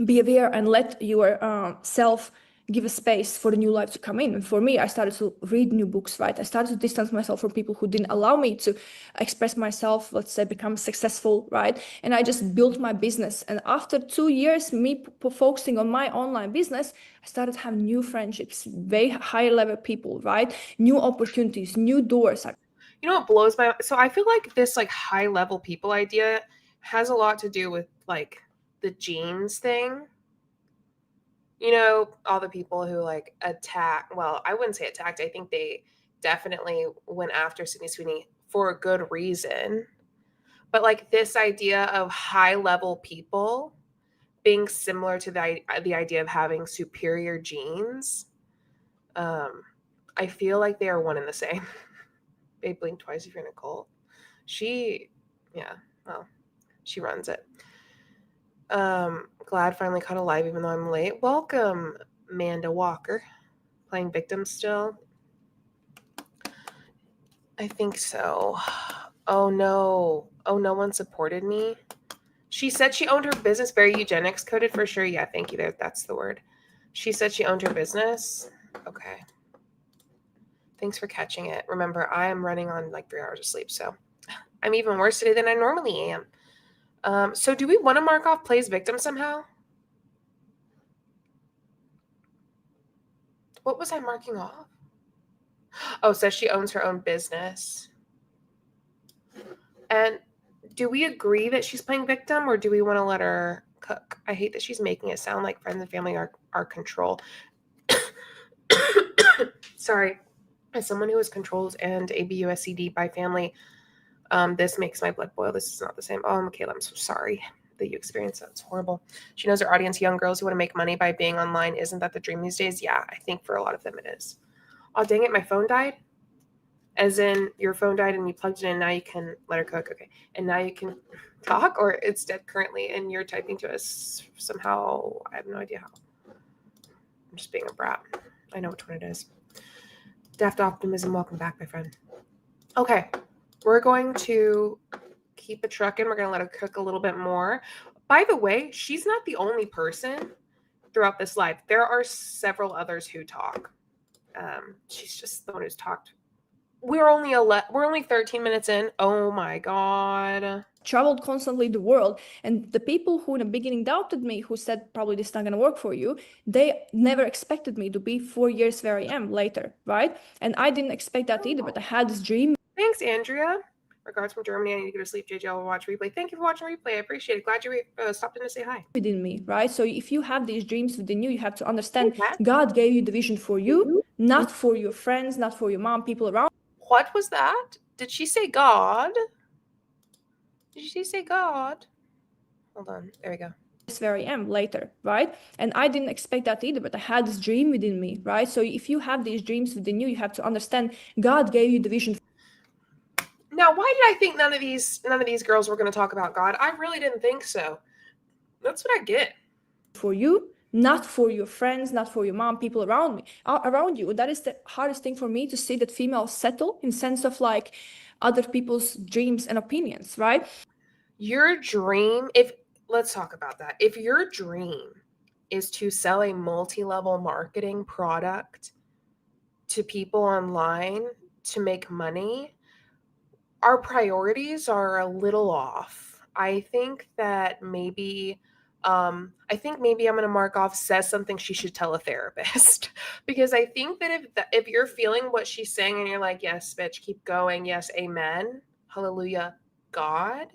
S4: be aware and let your self give a space for the new life to come in. And for me, I started to read new books, right? I started to distance myself from people who didn't allow me to express myself, let's say, become successful, right? And I just built my business. And after 2 years, me focusing on my online business, I started to have new friendships, very high level people, right? New opportunities, new doors.
S2: You know what blows my, so I feel like this like high level people idea has a lot to do with like the genes thing. You know, all the people who like attack, well, I wouldn't say attacked. I think they definitely went after Sydney Sweeney for a good reason. But like this idea of high level people being similar to the idea of having superior genes, I feel like they are one and the same. Babe, blink twice if you're in a cult. She runs it. Glad finally caught a live even though I'm late. Welcome, Amanda Walker. Playing victim still? I think so. Oh no. Oh, no one supported me. She said she owned her business. Very eugenics coded for sure. Yeah, thank you. That's the word. She said she owned her business. Okay. Thanks for catching it. Remember, I am running on like 3 hours of sleep, so I'm even worse today than I normally am. So do we want to mark off plays victim somehow? What was I marking off? Oh, says she owns her own business. And do we agree that she's playing victim, or do we want to let her cook? I hate that she's making it sound like friends and family are control. Sorry. As someone who is controlled and ABUSCD by family, this makes my blood boil. This is not the same. Oh, Michaela, I'm so sorry that you experienced that. It's horrible. She knows her audience, young girls who want to make money by being online. Isn't that the dream these days? Yeah, I think for a lot of them it is. Oh, dang it, my phone died? As in, your phone died and you plugged it in, now you can let her cook. Okay. And now you can talk, or it's dead currently and you're typing to us somehow. I have no idea how. I'm just being a brat. I know which one it is. Daft Optimism, welcome back, my friend. Okay. We're going to keep it trucking. We're going to let her cook a little bit more. By the way, she's not the only person throughout this live. There are several others who talk. She's just the one who's talked. We're only 13 minutes in. Oh my God.
S4: Traveled constantly the world, and the people who in the beginning doubted me, who said probably this is not going to work for you, they never expected me to be 4 years where I am later, right? And I didn't expect that either, but I had this dream.
S2: Thanks, Andrea. Regards from Germany. I need to go to sleep. JJ, I'll watch replay. Thank you for watching replay. I appreciate it. Glad you stopped in to say hi.
S4: Within me, right? So if you have these dreams within you, you have to understand God gave you the vision for you, not for your friends, not for your mom, people around.
S2: What was that? Did she say God? Did she say God? Hold on. There we go.
S4: That's where I am later, right? And I didn't expect that either, but I had this dream within me, right? So if you have these dreams within you, you have to understand God gave you the vision.
S2: Now, why did I think none of these girls were going to talk about God? I really didn't think so. That's what I get.
S4: For you, not for your friends, not for your mom, people around you. That is the hardest thing for me, to see that females settle in sense of like other people's dreams and opinions, right?
S2: Your dream, let's talk about that. If your dream is to sell a multi-level marketing product to people online to make money, our priorities are a little off. I think that maybe I'm going to mark off says something she should tell a therapist, because I think that if you're feeling what she's saying and you're like, yes, bitch, keep going. Yes. Amen. Hallelujah. God.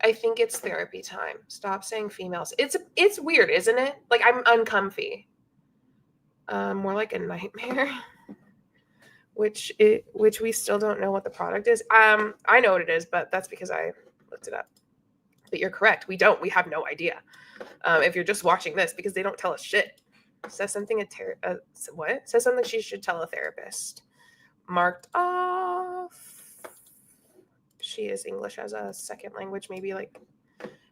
S2: I think it's therapy time. Stop saying females. It's weird, isn't it? Like, I'm uncomfy. More like a nightmare, which we still don't know what the product is. I know what it is, but that's because I looked it up. But you're correct. We have no idea. If you're just watching this, because they don't tell us shit. Says something what? Says something she should tell a therapist. Marked off. She is English as a second language, maybe like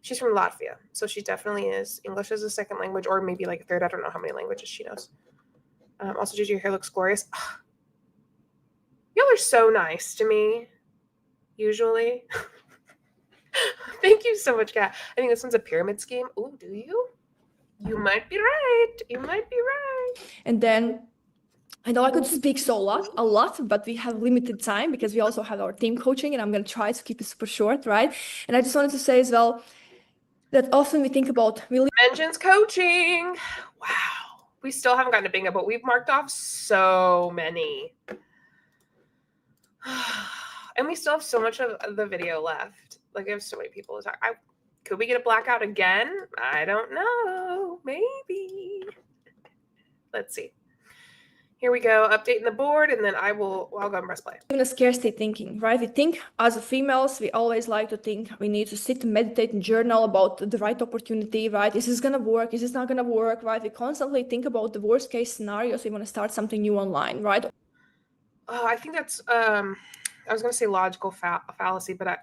S2: she's from Latvia. So she definitely is English as a second language, or maybe like a third. I don't know how many languages she knows. Also, Gigi, your hair looks glorious. Y'all are so nice to me, usually. Thank you so much, Kat. I think this one's a pyramid scheme. Ooh, do you? You might be right. You might be right.
S4: And then I know I could speak a lot, but we have limited time because we also have our team coaching, and I'm going to try to keep it super short, right? And I just wanted to say as well that often we think about
S2: Vengeance coaching. Wow. We still haven't gotten to bingo, but we've marked off so many. And we still have so much of the video left. Like, I have so many people to talk. Could we get a blackout again? I don't know. Maybe. Let's see. Here we go, updating the board, and then I'll go and press play.
S4: Even a scarcity thinking, right? We think as females, we always like to think we need to sit and meditate and journal about the right opportunity, right? Is this gonna work? Is this not gonna work, right? We constantly think about the worst case scenarios. We want to start something new online, right?
S2: Oh, I think that's I was gonna say logical fallacy, but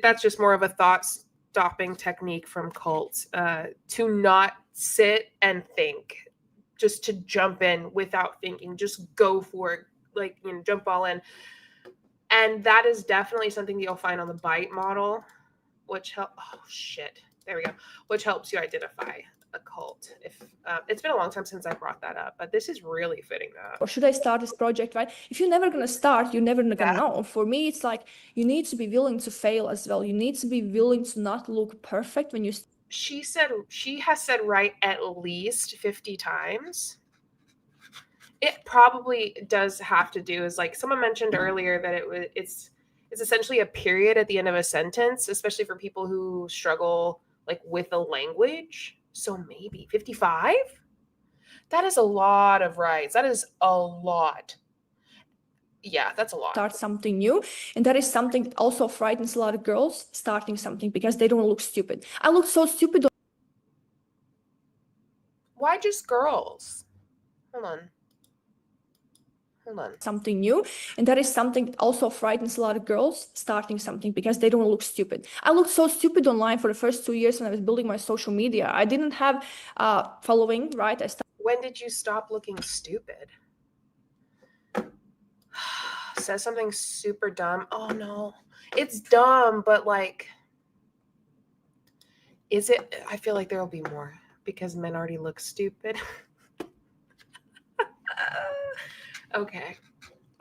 S2: that's just more of a thought-stopping technique from cults to not sit and think. Just to jump in without thinking, just go for it, like, jump all in. And that is definitely something that you'll find on the BITE model, which which helps you identify a cult. If it's been a long time since I brought that up, but this is really fitting that.
S4: Or should I start this project, right? If you're never gonna start, you're never gonna know. For me, it's like you need to be willing to fail as well. You need to be willing to not look perfect when you.
S2: She has said right at least 50 times. It probably does have to do, is like someone mentioned earlier, that it's essentially a period at the end of a sentence, especially for people who struggle like with the language. So maybe 55? That is a lot of rights. That is a lot. Yeah, that's a lot.
S4: Start something new. And that is something that also frightens a lot of girls, starting something, because they don't look stupid. I look so stupid.
S2: Why just girls? Hold on.
S4: Something new. And that is something that also frightens a lot of girls, starting something, because they don't look stupid. I looked so stupid online for the first 2 years when I was building my social media. I didn't have following, right?
S2: When did you stop looking stupid? Says something super dumb. Oh no, it's dumb, but like, is it? I feel like there will be more because men already look stupid. Okay,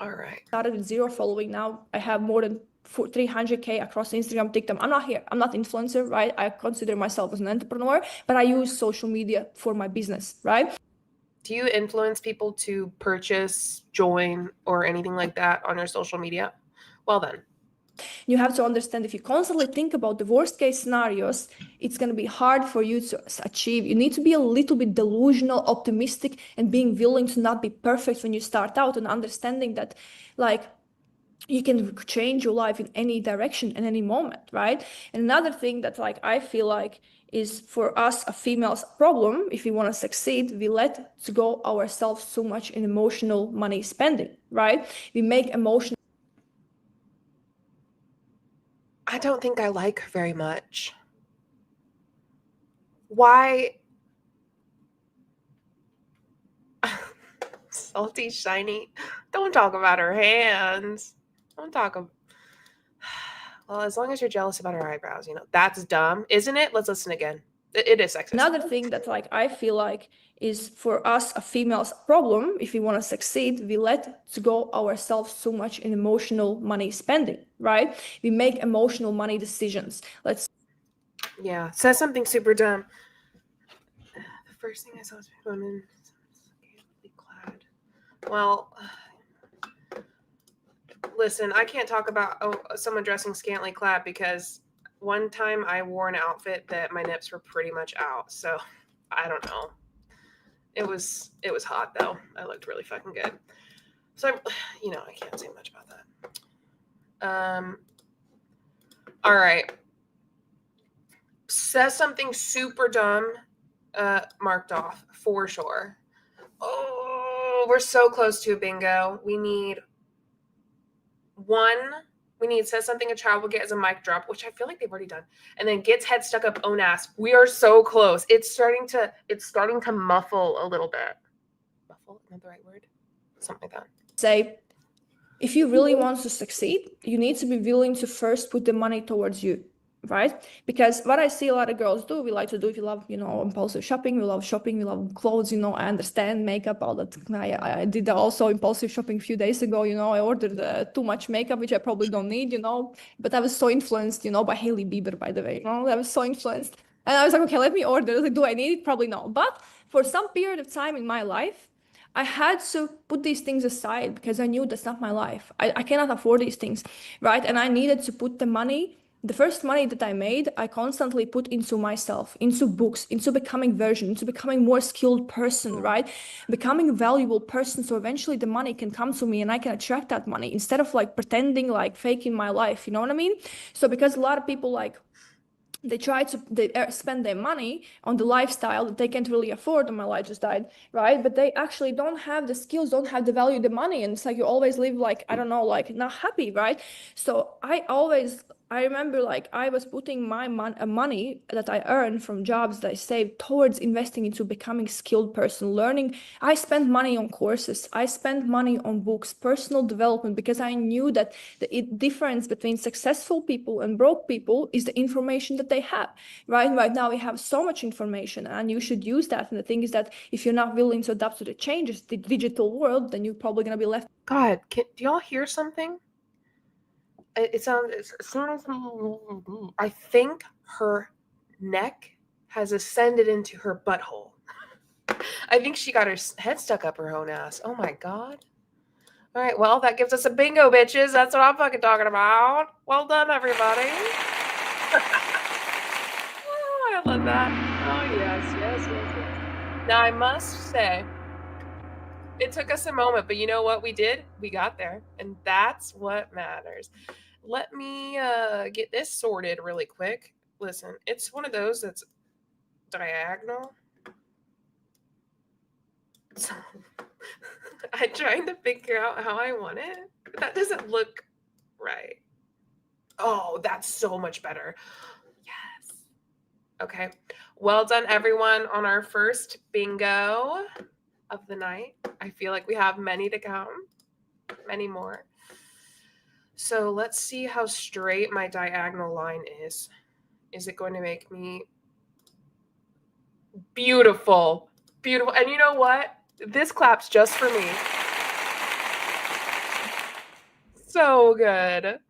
S2: all right.
S4: Started with 0 following. Now I have more than 300K across Instagram, TikTok. I'm not influencer, right? I consider myself as an entrepreneur, but I use social media for my business, right?
S2: Do you influence people to purchase, join, or anything like that on your social media? Well then.
S4: You have to understand, if you constantly think about the worst case scenarios, it's going to be hard for you to achieve. You need to be a little bit delusional, optimistic, and being willing to not be perfect when you start out, and understanding that like you can change your life in any direction in any moment, right? And another thing that like I feel like is for us a female's problem, if we want to succeed, we let go ourselves so much in emotional money spending, right? We make emotional.
S2: I don't think I like her very much. Why? Salty, shiny. Don't talk about her hands. Don't talk about. Well, as long as you're jealous about her eyebrows, that's dumb, isn't it? Let's listen again. It is sexist.
S4: Another thing that like I feel like is for us a female's problem, if we want to succeed, we let go ourselves so much in emotional money spending, right? We make emotional money decisions.
S2: Yeah, says something super dumb. The first thing I saw was women scantily clad. Well, listen, I can't talk about someone dressing scantily clad because one time I wore an outfit that my nips were pretty much out. So I don't know. It was hot though. I looked really fucking good. So I can't say much about that. All right. Says something super dumb, marked off for sure. Oh, we're so close to a bingo. We need says something a child will get as a mic drop, which I feel like they've already done. And then gets head stuck up own ass. We are so close. It's starting to muffle a little bit. Muffle, isn't that the right word? Something like that.
S4: Say, if you really want to succeed, you need to be willing to first put the money towards you, right? Because what I see a lot of girls do, we like to do, if you love, impulsive shopping, we love clothes, I understand makeup, all that. I did also impulsive shopping a few days ago, I ordered too much makeup, which I probably don't need, but I was so influenced, by Hailey Bieber, by the way, I was so influenced. And I was like, okay, let me order. I was like, do I need it? Probably no. But for some period of time in my life, I had to put these things aside because I knew that's not my life. I cannot afford these things, right? And I needed to put the money, the first money that I made, I constantly put into myself, into books, into becoming version, into becoming more skilled person, right? Becoming a valuable person. So eventually the money can come to me and I can attract that money instead of like pretending, like faking my life. You know what I mean? So because a lot of people like, they spend their money on the lifestyle that they can't really afford, and my light just died, right? But they actually don't have the skills, don't have the value, the money, and it's like you always live like, I don't know, like not happy, right? So I remember like I was putting my money that I earned from jobs that I saved towards investing into becoming skilled person, learning. I spent money on courses, I spent money on books, personal development, because I knew that the difference between successful people and broke people is the information that they have, right? Right now we have so much information and you should use that. And the thing is that if you're not willing to adapt to the changes, the digital world, then you're probably going to be left.
S2: God, do y'all hear something? It sounds. I think her neck has ascended into her butthole. I think she got her head stuck up her own ass. Oh my God. All right, well, that gives us a bingo, bitches. That's what I'm fucking talking about. Well done, everybody. Oh, I love that. Oh, yes. Now, I must say, it took us a moment, but you know what we did? We got there, and that's what matters. Let me get this sorted really quick. Listen, it's one of those that's diagonal. So I'm trying to figure out how I want it. That doesn't look right. Oh, that's so much better. Yes. Okay. Well done, everyone, on our first bingo of the night. I feel like we have many to come, many more. So let's see how straight my diagonal line is. Is it going to make me beautiful? Beautiful. And you know what? This claps just for me. So good.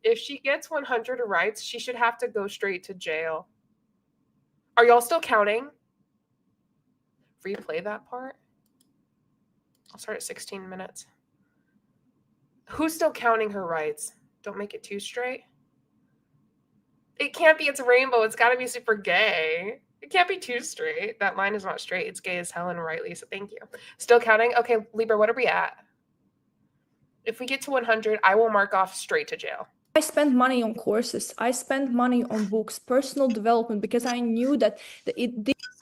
S2: If she gets 100 rights, she should have to go straight to jail. Are y'all still counting? Replay that part. I'll start at 16 minutes. Who's still counting her rights? Don't make it too straight. It can't be, it's a rainbow. It's got to be super gay. It can't be too straight. That line is not straight. It's gay as hell and rightly, so thank you. Still counting? Okay, Libra, what are we at? If we get to 100, I will mark off straight to jail.
S4: I spent money on courses, I spent money on books, personal development, because I knew that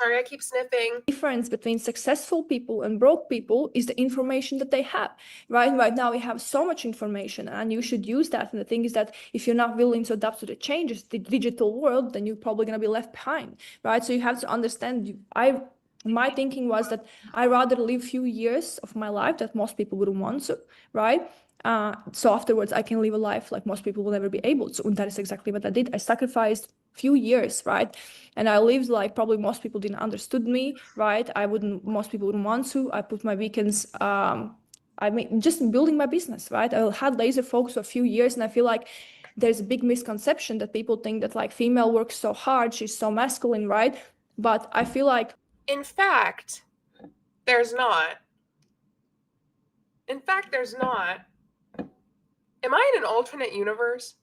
S2: Sorry, I keep sniffing.
S4: difference between successful people and broke people is the information that they have, right? Right now we have so much information and you should use that. And the thing is that if you're not willing to adapt to the changes, the digital world, then you're probably going to be left behind, right? So you have to understand, my thinking was that I rather live few years of my life that most people wouldn't want to, right? So afterwards I can live a life like most people will never be able to. And that is exactly what I did. I sacrificed few years, right? And I lived like probably most people didn't understood me, right? Most people wouldn't want to. I put my weekends, just building my business, right? I had laser focus for a few years, and I feel like there's a big misconception that people think that like female works so hard, she's so masculine, right? But I feel like,
S2: in fact, there's not. In fact, there's not. Am I in an alternate universe?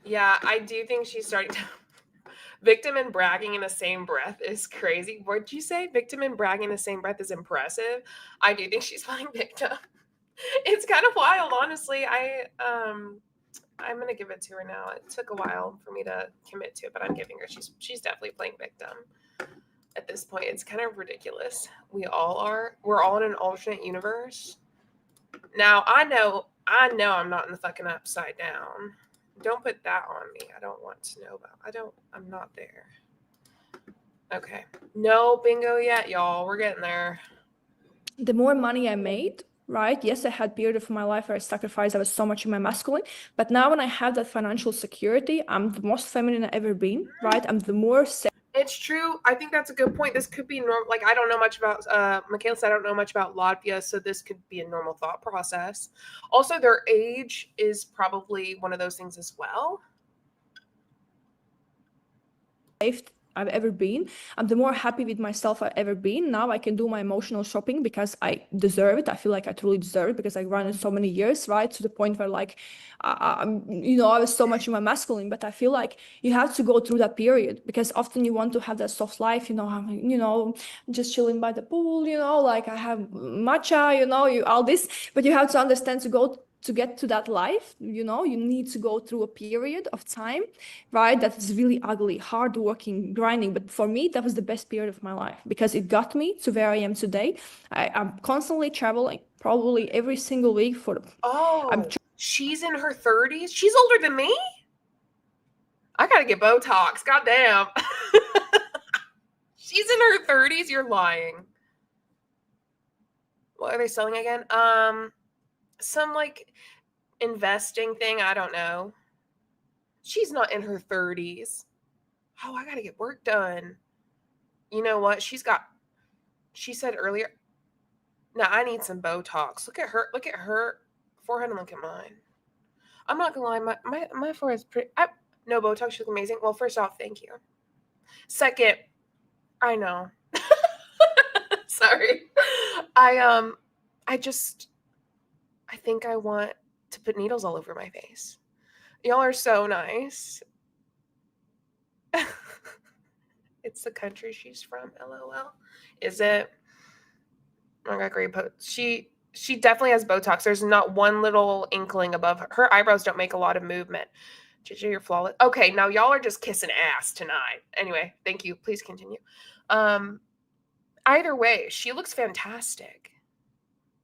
S2: Yeah, I do think she's starting to. Victim and bragging in the same breath is crazy. What'd you say? Victim and bragging in the same breath is impressive. I do think she's playing victim. It's kind of wild, honestly. I'm gonna give it to her now. It took a while for me to commit to it, but I'm giving her. She's definitely playing victim at this point. It's kind of ridiculous. We all are. We're all in an alternate universe. Now I know I'm not in the fucking upside down. Don't put that on me. I don't want to know about. I'm not there. Okay. No bingo yet, y'all. We're getting there.
S4: the more money I made, right? Yes, I had a period of my life where I sacrificed. I was so much in my masculine, but now when I have that financial security, I'm the most feminine I've ever been, right? I'm the more
S2: It's true. I think that's a good point. This could be normal. Like, I don't know much about, Michaela said, I don't know much about Latvia, so this could be a normal thought process. Also, their age is probably one of those things as well.
S4: I've ever been. I'm the more happy with myself I've ever been. Now I can do my emotional shopping because I deserve it. I feel like I truly deserve it because I ran it so many years, right? To the point where like, I was so much in my masculine, but I feel like you have to go through that period because often you want to have that soft life, just chilling by the pool, like I have matcha, all this, but you have to understand to get to that life, you need to go through a period of time, right? That is really ugly, hardworking, grinding. But for me, that was the best period of my life because it got me to where I am today. I'm constantly traveling, probably every single week
S2: She's in her 30s. She's older than me. I gotta get Botox. Goddamn. She's in her 30s. You're lying. What are they selling again? Some like investing thing. I don't know. She's not in her 30s. Oh, I gotta get work done. You know what? She said earlier, no, I need some Botox. Look at her forehead and look at mine. I'm not gonna lie, my forehead's pretty. No Botox, she looks amazing. Well, first off, thank you. Second, I know. Sorry. I think I want to put needles all over my face. Y'all are so nice. It's the country she's from, LOL. Is it? I got great she definitely has Botox. There's not one little inkling above her. Her eyebrows don't make a lot of movement. JJ, you're flawless. Okay, now y'all are just kissing ass tonight. Anyway, thank you. Please continue. Either way, she looks fantastic.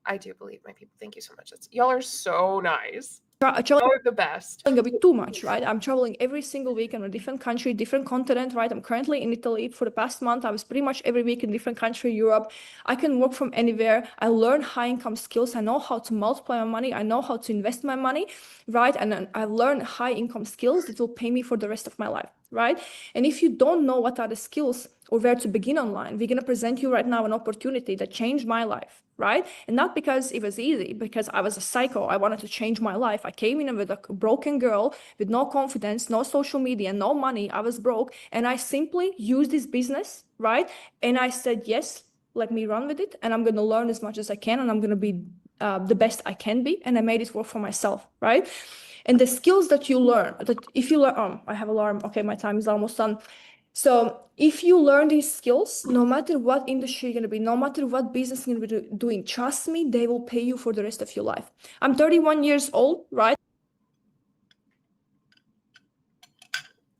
S2: I do believe my people. Thank you so much. Y'all are so nice. Y'all are the best.
S4: A bit too much, right? I'm traveling every single week in a different country, different continent, right? I'm currently in Italy. For the past month, I was pretty much every week in a different country, Europe. I can work from anywhere. I learn high income skills. I know how to multiply my money. I know how to invest my money, right? And then I learn high income skills that will pay me for the rest of my life, right? And if you don't know what are the skills or where to begin online, we're going to present you right now an opportunity that changed my life, right? And not because it was easy, because I was a psycho. I wanted to change my life. I came in with a broken girl with no confidence, no social media, no money. I was broke. And I simply used this business, right? And I said, yes, let me run with it. And I'm going to learn as much as I can. And I'm going to be the best I can be. And I made it work for myself, right? And the skills that you learn, that if you learn, I have alarm. Okay, my time is almost done. So if you learn these skills, no matter what industry you're going to be, no matter what business you're going to be doing, trust me, they will pay you for the rest of your life. I'm 31 years old, right?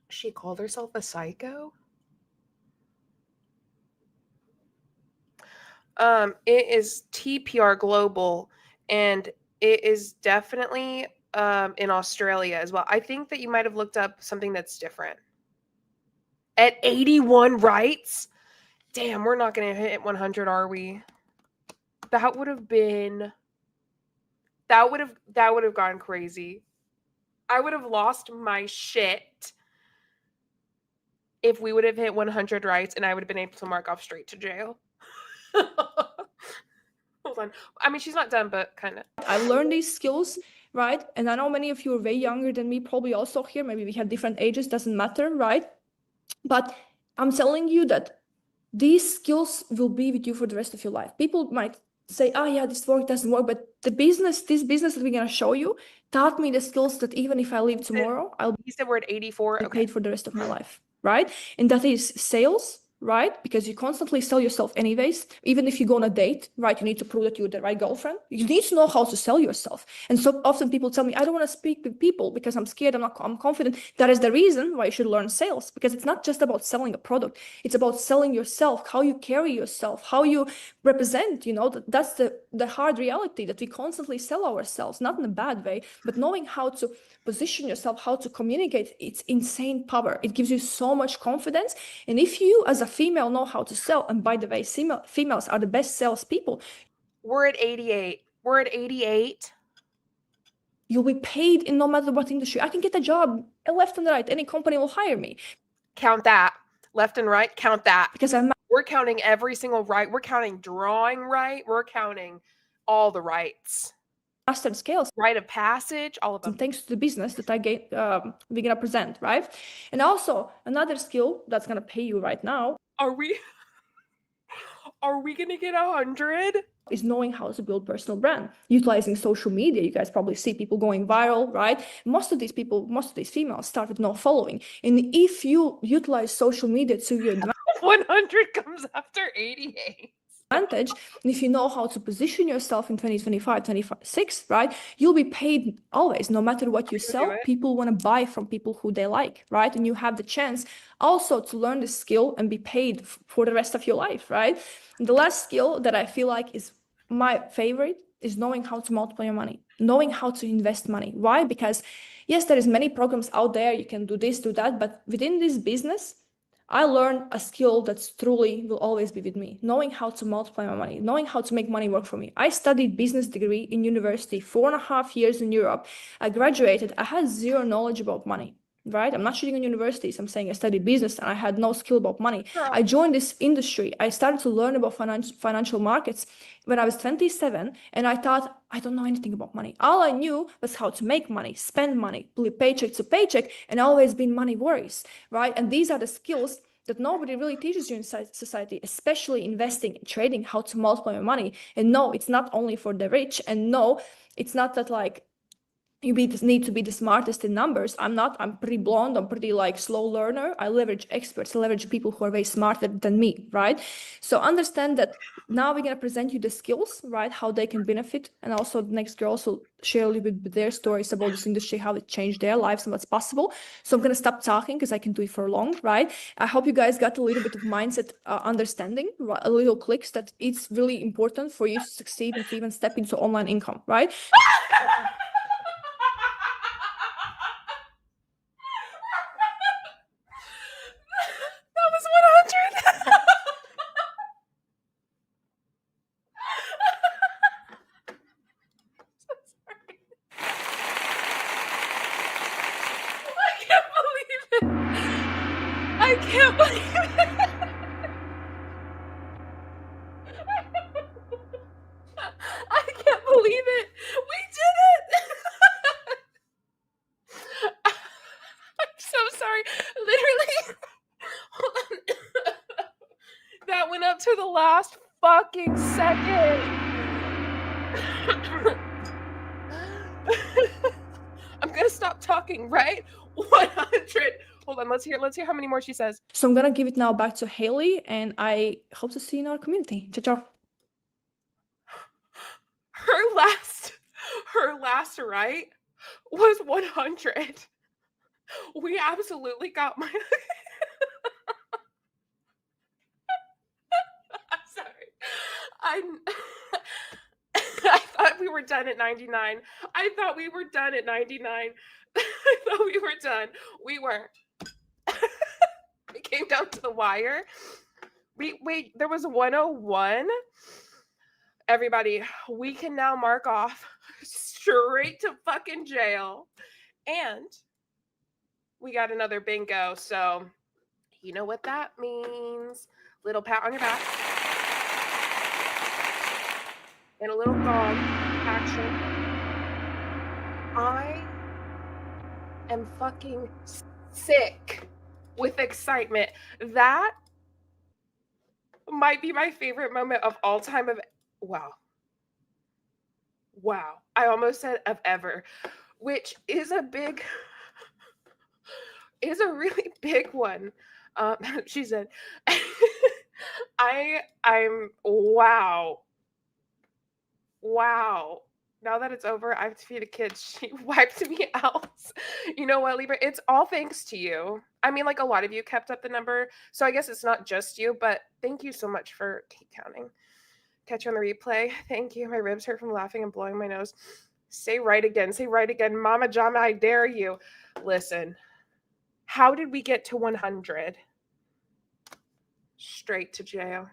S2: She called herself a psycho? It is TPR Global, and it is definitely in Australia as well. I think that you might have looked up something that's different. At 81 rights? Damn, we're not going to hit 100, are we? That would have gone crazy. I would have lost my shit if we would have hit 100 rights and I would have been able to mark off straight to jail. Hold on. I mean, she's not done, but kind of.
S4: I learned these skills, right? And I know many of you are way younger than me, probably also here. Maybe we have different ages, doesn't matter, right? But I'm telling you that these skills will be with you for the rest of your life. People might say, oh yeah, this work doesn't work. But this business that we're going to show you taught me the skills that even if I leave tomorrow, I'll
S2: You said we're at 84.
S4: be paid for the rest of my life, right? And that is sales, right? Because you constantly sell yourself anyways. Even if you go on a date, right? You need to prove that you're the right girlfriend. You need to know how to sell yourself. And so often people tell me, I don't want to speak with people because I'm scared, I'm confident. That is the reason why you should learn sales, because it's not just about selling a product. It's about selling yourself, how you carry yourself, how you represent, that's the hard reality, that we constantly sell ourselves, not in a bad way, but knowing how to position yourself, how to communicate, it's insane power. It gives you so much confidence. And if you as a female know how to sell, and by the way, females are the best salespeople.
S2: We're at 88. We're at 88.
S4: You'll be paid in no matter what industry. I can get a job left and right. Any company will hire me.
S2: Count that. Left and right, count that.
S4: Because
S2: we're counting every single right. We're counting drawing right. We're counting all the rights.
S4: mastered scales.
S2: Rite of passage, all of them.
S4: And thanks to the business that we're gonna present, right? And also another skill that's gonna pay you right now
S2: Are we gonna get 100?
S4: is knowing how to build personal brand, utilizing social media. You guys probably see people going viral, right? Most of these females start with no following. And if you utilize social media to your
S2: 100 comes after 88.
S4: advantage, and if you know how to position yourself in 2025, 2026, right, you'll be paid always, no matter what you sell. People want to buy from people who they like, right? And you have the chance also to learn the skill and be paid for the rest of your life, right? And the last skill that I feel like is my favorite is knowing how to multiply your money, knowing how to invest money. Why? Because yes, there is many programs out there. You can do this, do that, but within this business, I learned a skill that's truly will always be with me, knowing how to multiply my money, knowing how to make money work for me. I studied business degree in university, 4.5 years in Europe. I graduated, I had zero knowledge about money, right? I'm not shitting on universities. I'm saying I studied business and I had no skill about money. I joined this industry. I started to learn about financial markets when I was 27, and I thought, I don't know anything about money. All I knew was how to make money, spend money, live paycheck to paycheck, and always been money worries, right? And these are the skills that nobody really teaches you in society, especially investing and trading, how to multiply your money. And no, it's not only for the rich. And no, it's not that like you need to be the smartest in numbers. I'm not. I'm pretty blonde. I'm pretty like slow learner. I leverage experts. I leverage people who are way smarter than me, right? So understand that now we're going to present you the skills, right? How they can benefit. And also the next girls will share a little bit with their stories about this industry, how it changed their lives and what's possible. So I'm going to stop talking because I can do it for long, right? I hope you guys got a little bit of mindset understanding, a little clicks that it's really important for you to succeed and to even step into online income, right?
S2: That was 100. So sorry. I can't believe it. I can't believe it. I can't believe it. We did it. I'm so sorry. Literally. Hold on. That went up to the last fucking second. I'm gonna stop talking, right? 100. Hold on, let's hear how many more she says.
S4: So I'm gonna give it now back to Haley, and I hope to see you in our community. Ciao, ciao.
S2: Her last right was 100. We absolutely got my I'm sorry. I thought we were done at 99. I thought we were done at 99. I thought we were done. We weren't. It came down to the wire. Wait, there was 101. Everybody, we can now mark off straight to fucking jail. And we got another bingo. So you know what that means. Little pat on your back. And a little gong action. I am fucking sick with excitement. That might be my favorite moment of all time of wow. I almost said of ever, which is a really big one. She said, I'm wow. Now that it's over, I have to feed the kids. She wiped me out. You know what, Libra? It's all thanks to you. I mean, like a lot of you kept up the number. So I guess it's not just you, but thank you so much for keep counting. Catch you on the replay. Thank you. My ribs hurt from laughing and blowing my nose. Say right again. Mama Jama, I dare you. Listen, how did we get to 100? Straight to jail.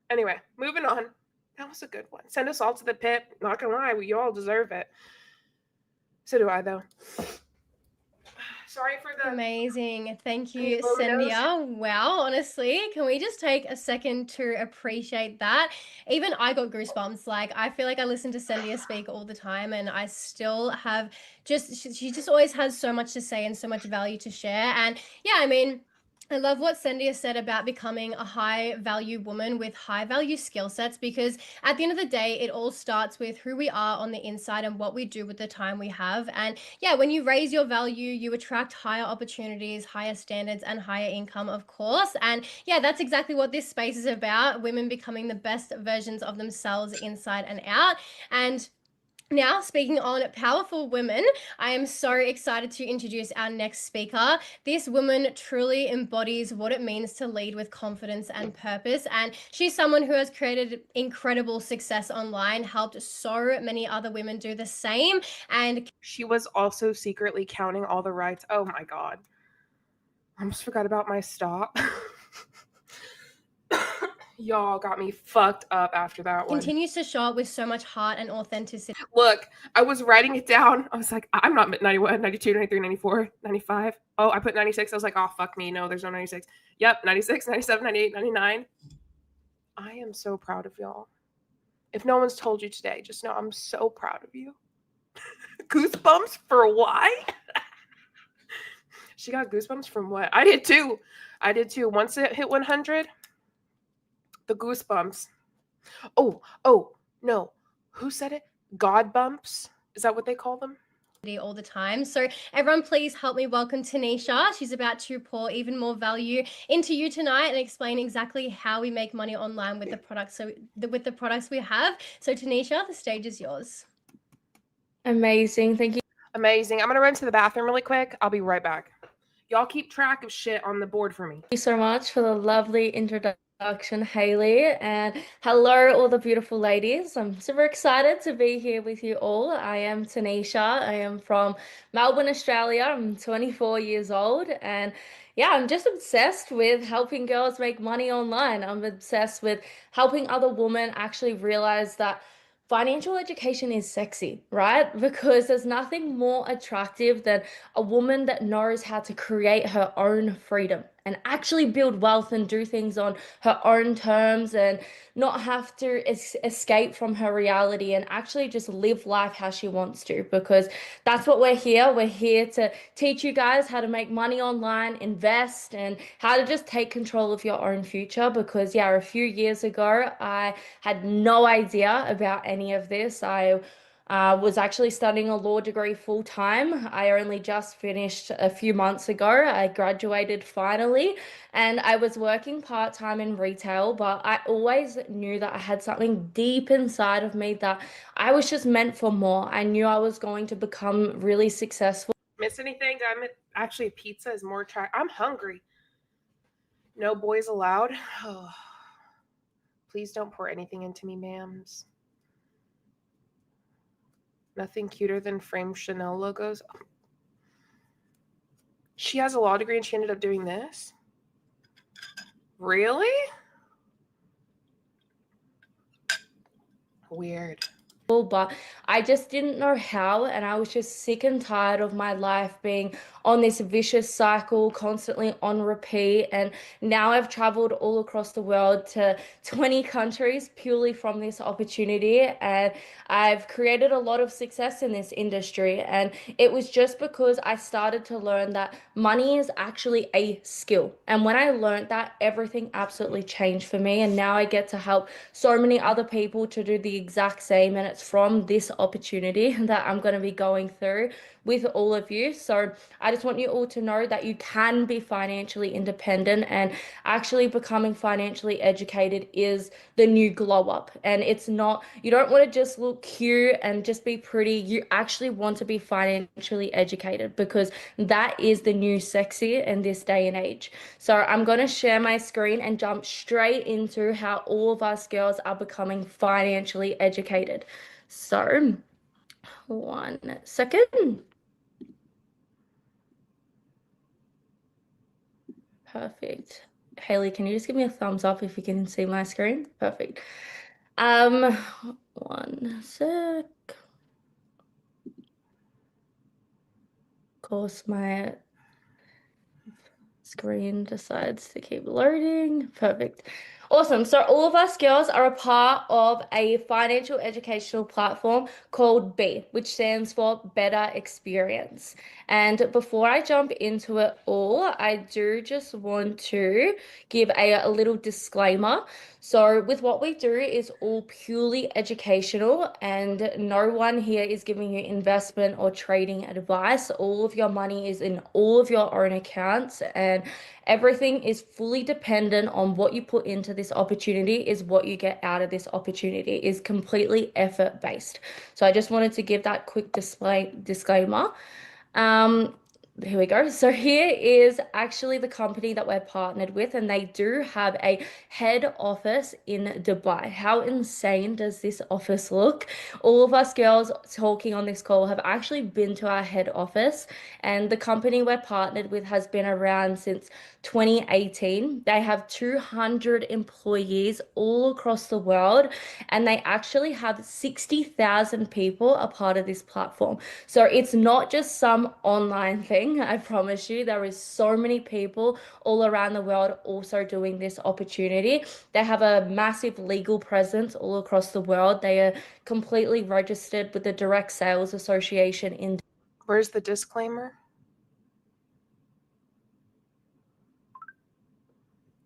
S2: Anyway, moving on. That was a good one. Send us all to the pit. Not gonna lie, you all deserve it. So do I, though. Sorry for the
S3: Amazing. Thank you,
S2: Any photos?
S3: Cynthia. Wow, honestly, can we just take a second to appreciate that? Even I got goosebumps. Like, I feel like I listen to Cynthia speak all the time, and I still have she just always has so much to say and so much value to share. And yeah, I mean, I love what Cynthia said about becoming a high value woman with high value skill sets, because at the end of the day, it all starts with who we are on the inside and what we do with the time we have. And yeah, when you raise your value, you attract higher opportunities, higher standards, and higher income, of course. And yeah, that's exactly what this space is about: women becoming the best versions of themselves inside and out. And now, speaking on powerful women, I am so excited to introduce our next speaker. This woman truly embodies what it means to lead with confidence and purpose. And she's someone who has created incredible success online, helped so many other women do the same. And
S2: she was also secretly counting all the rights. Oh my God. I almost forgot about my stop. Y'all got me fucked up after that one.
S3: continues to show up with so much heart and authenticity.
S2: Look, I was writing it down. I was like, I'm not 91, 92, 93, 94, 95. Oh, I put 96. I was like, oh, fuck me. No, there's no 96. Yep, 96, 97, 98, 99. I am so proud of y'all. If no one's told you today, just know I'm so proud of you. Goosebumps for what? She got goosebumps from what? I did too. Once it hit 100, the goosebumps. Oh, no. Who said it? God bumps? Is that what they call them?
S3: All the time. So everyone, please help me welcome Tanisha. She's about to pour even more value into you tonight and explain exactly how we make money online with the products. With the products we have. So Tanisha, the stage is yours.
S6: Amazing. Thank you.
S2: Amazing. I'm gonna run to the bathroom really quick. I'll be right back. Y'all keep track of shit on the board for me.
S6: Thank you so much for the lovely introduction, Hayley, and hello all the beautiful ladies. I'm super excited to be here with you all. I am Tanisha. I am from Melbourne, Australia. I'm 24 years old, and yeah, I'm just obsessed with helping girls make money online. I'm obsessed with helping other women actually realize that financial education is sexy, right? Because there's nothing more attractive than a woman that knows how to create her own freedom and actually build wealth and do things on her own terms and not have to escape from her reality and actually just live life how she wants to, because that's what we're here. We're here to teach you guys how to make money online, invest, and how to just take control of your own future. Because yeah, a few years ago, I had no idea about any of this. I was actually studying a law degree full time. I only just finished a few months ago. I graduated finally, and I was working part time in retail, but I always knew that I had something deep inside of me that I was just meant for more. I knew I was going to become really successful.
S2: Miss anything? Actually, pizza is more attractive. I'm hungry. No boys allowed. Oh. Please don't pour anything into me, ma'ams. Nothing cuter than framed Chanel logos. She has a law degree and she ended up doing this? Really? Weird.
S6: But I just didn't know how, and I was just sick and tired of my life being on this vicious cycle, constantly on repeat. And now I've traveled all across the world to 20 countries purely from this opportunity, and I've created a lot of success in this industry. And it was just because I started to learn that money is actually a skill. And when I learned that, everything absolutely changed for me. And now I get to help so many other people to do the exact same. And it's from this opportunity that I'm going to be going through with all of you. So I just want you all to know that you can be financially independent, and actually becoming financially educated is the new glow up. And it's not, you don't want to just look cute and just be pretty. You actually want to be financially educated, because that is the new sexy in this day and age. So I'm going to share my screen and jump straight into how all of us girls are becoming financially educated. So 1 second. Perfect. Hayley, can you just give me a thumbs up if you can see my screen? Perfect. 1 sec. Of course, my Screen decides to keep loading. Perfect. Awesome. So all of us girls are a part of a financial educational platform called B, which stands for Better Experience. And before I jump into it all, I do just want to give a little disclaimer. So with what we do is all purely educational, and no one here is giving you investment or trading advice. All of your money is in all of your own accounts, and everything is fully dependent on what you put into this opportunity is what you get out of this opportunity. It is completely effort based. So I just wanted to give that quick disclaimer. Here we go. So here is actually the company that we're partnered with, and they do have a head office in Dubai. How insane does this office look? All of us girls talking on this call have actually been to our head office, and the company we're partnered with has been around since 2018. They have 200 employees all across the world, and they actually have 60,000 people a part of this platform. So it's not just some online thing. I promise you, there is so many people all around the world also doing this opportunity. They have a massive legal presence all across the world. They are completely registered with the Direct Sales Association in.
S2: Where's the disclaimer?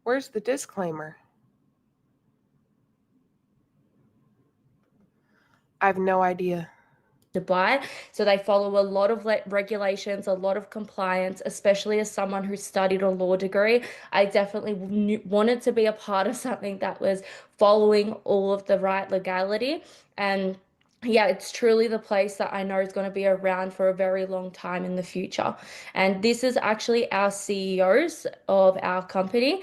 S2: Where's the disclaimer? I have no idea.
S6: Dubai. So they follow a lot of regulations, a lot of compliance, especially as someone who studied a law degree. I definitely wanted to be a part of something that was following all of the right legality. And yeah, it's truly the place that I know is going to be around for a very long time in the future. And this is actually our CEOs of our company.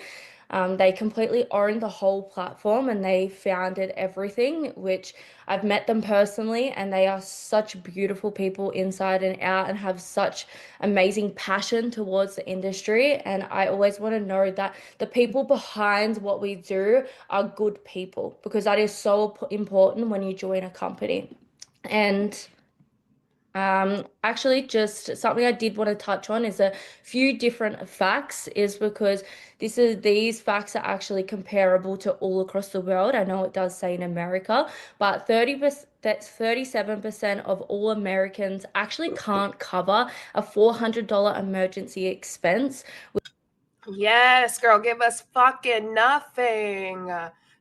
S6: They completely own the whole platform and they founded everything, which I've met them personally, and they are such beautiful people inside and out and have such amazing passion towards the industry. And I always want to know that the people behind what we do are good people, because that is so important when you join a company. And actually, just something I did want to touch on is a few different facts, is because these facts are actually comparable to all across the world. I know it does say in America, but 37% of all Americans actually can't cover a $400 emergency expense.
S2: Yes, girl, give us fucking nothing.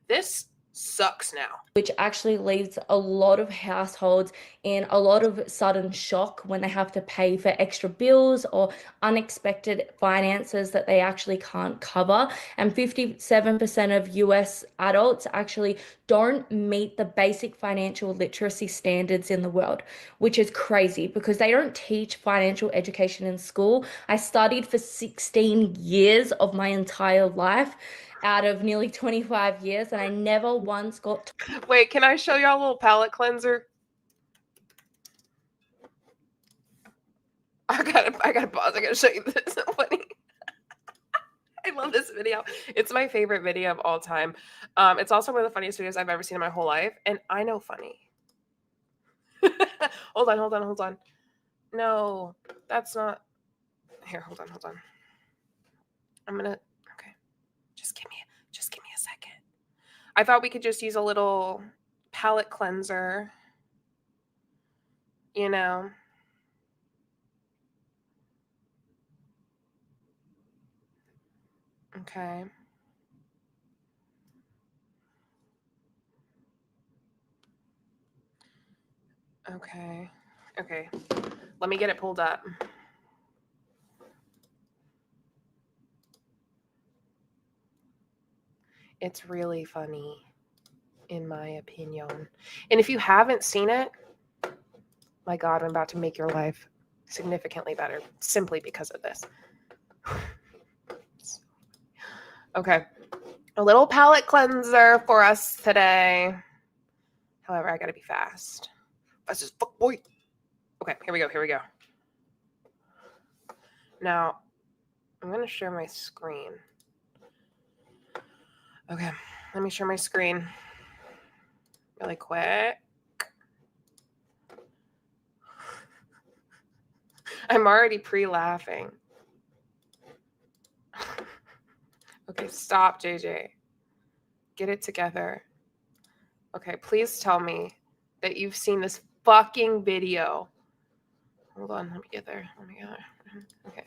S2: This sucks now.
S6: Which actually leaves a lot of households in a lot of sudden shock when they have to pay for extra bills or unexpected finances that they actually can't cover. And 57% of US adults actually don't meet the basic financial literacy standards in the world, which is crazy because they don't teach financial education in school. I studied for 16 years of my entire life out of nearly 25 years, and I never once got.
S2: Wait, can I show y'all a little palette cleanser? I gotta pause. I gotta show you this. It's so funny. I love this video. It's my favorite video of all time. It's also one of the funniest videos I've ever seen in my whole life, and I know funny. Hold on. No, that's not. Here, hold on. I'm gonna. Okay, just give me a second. I thought we could just use a little palette cleanser. You know. Okay. Okay. Let me get it pulled up. It's really funny, in my opinion. And if you haven't seen it, my God, I'm about to make your life significantly better simply because of this. Okay. A little palette cleanser for us today. However, I gotta be fast. Fast as fuck, boy. Okay, here we go. Now, I'm gonna share my screen. Okay, let me share my screen really quick. I'm already pre-laughing. Okay, stop, JJ. Get it together. Okay, please tell me that you've seen this fucking video. Hold on, let me get there. Okay.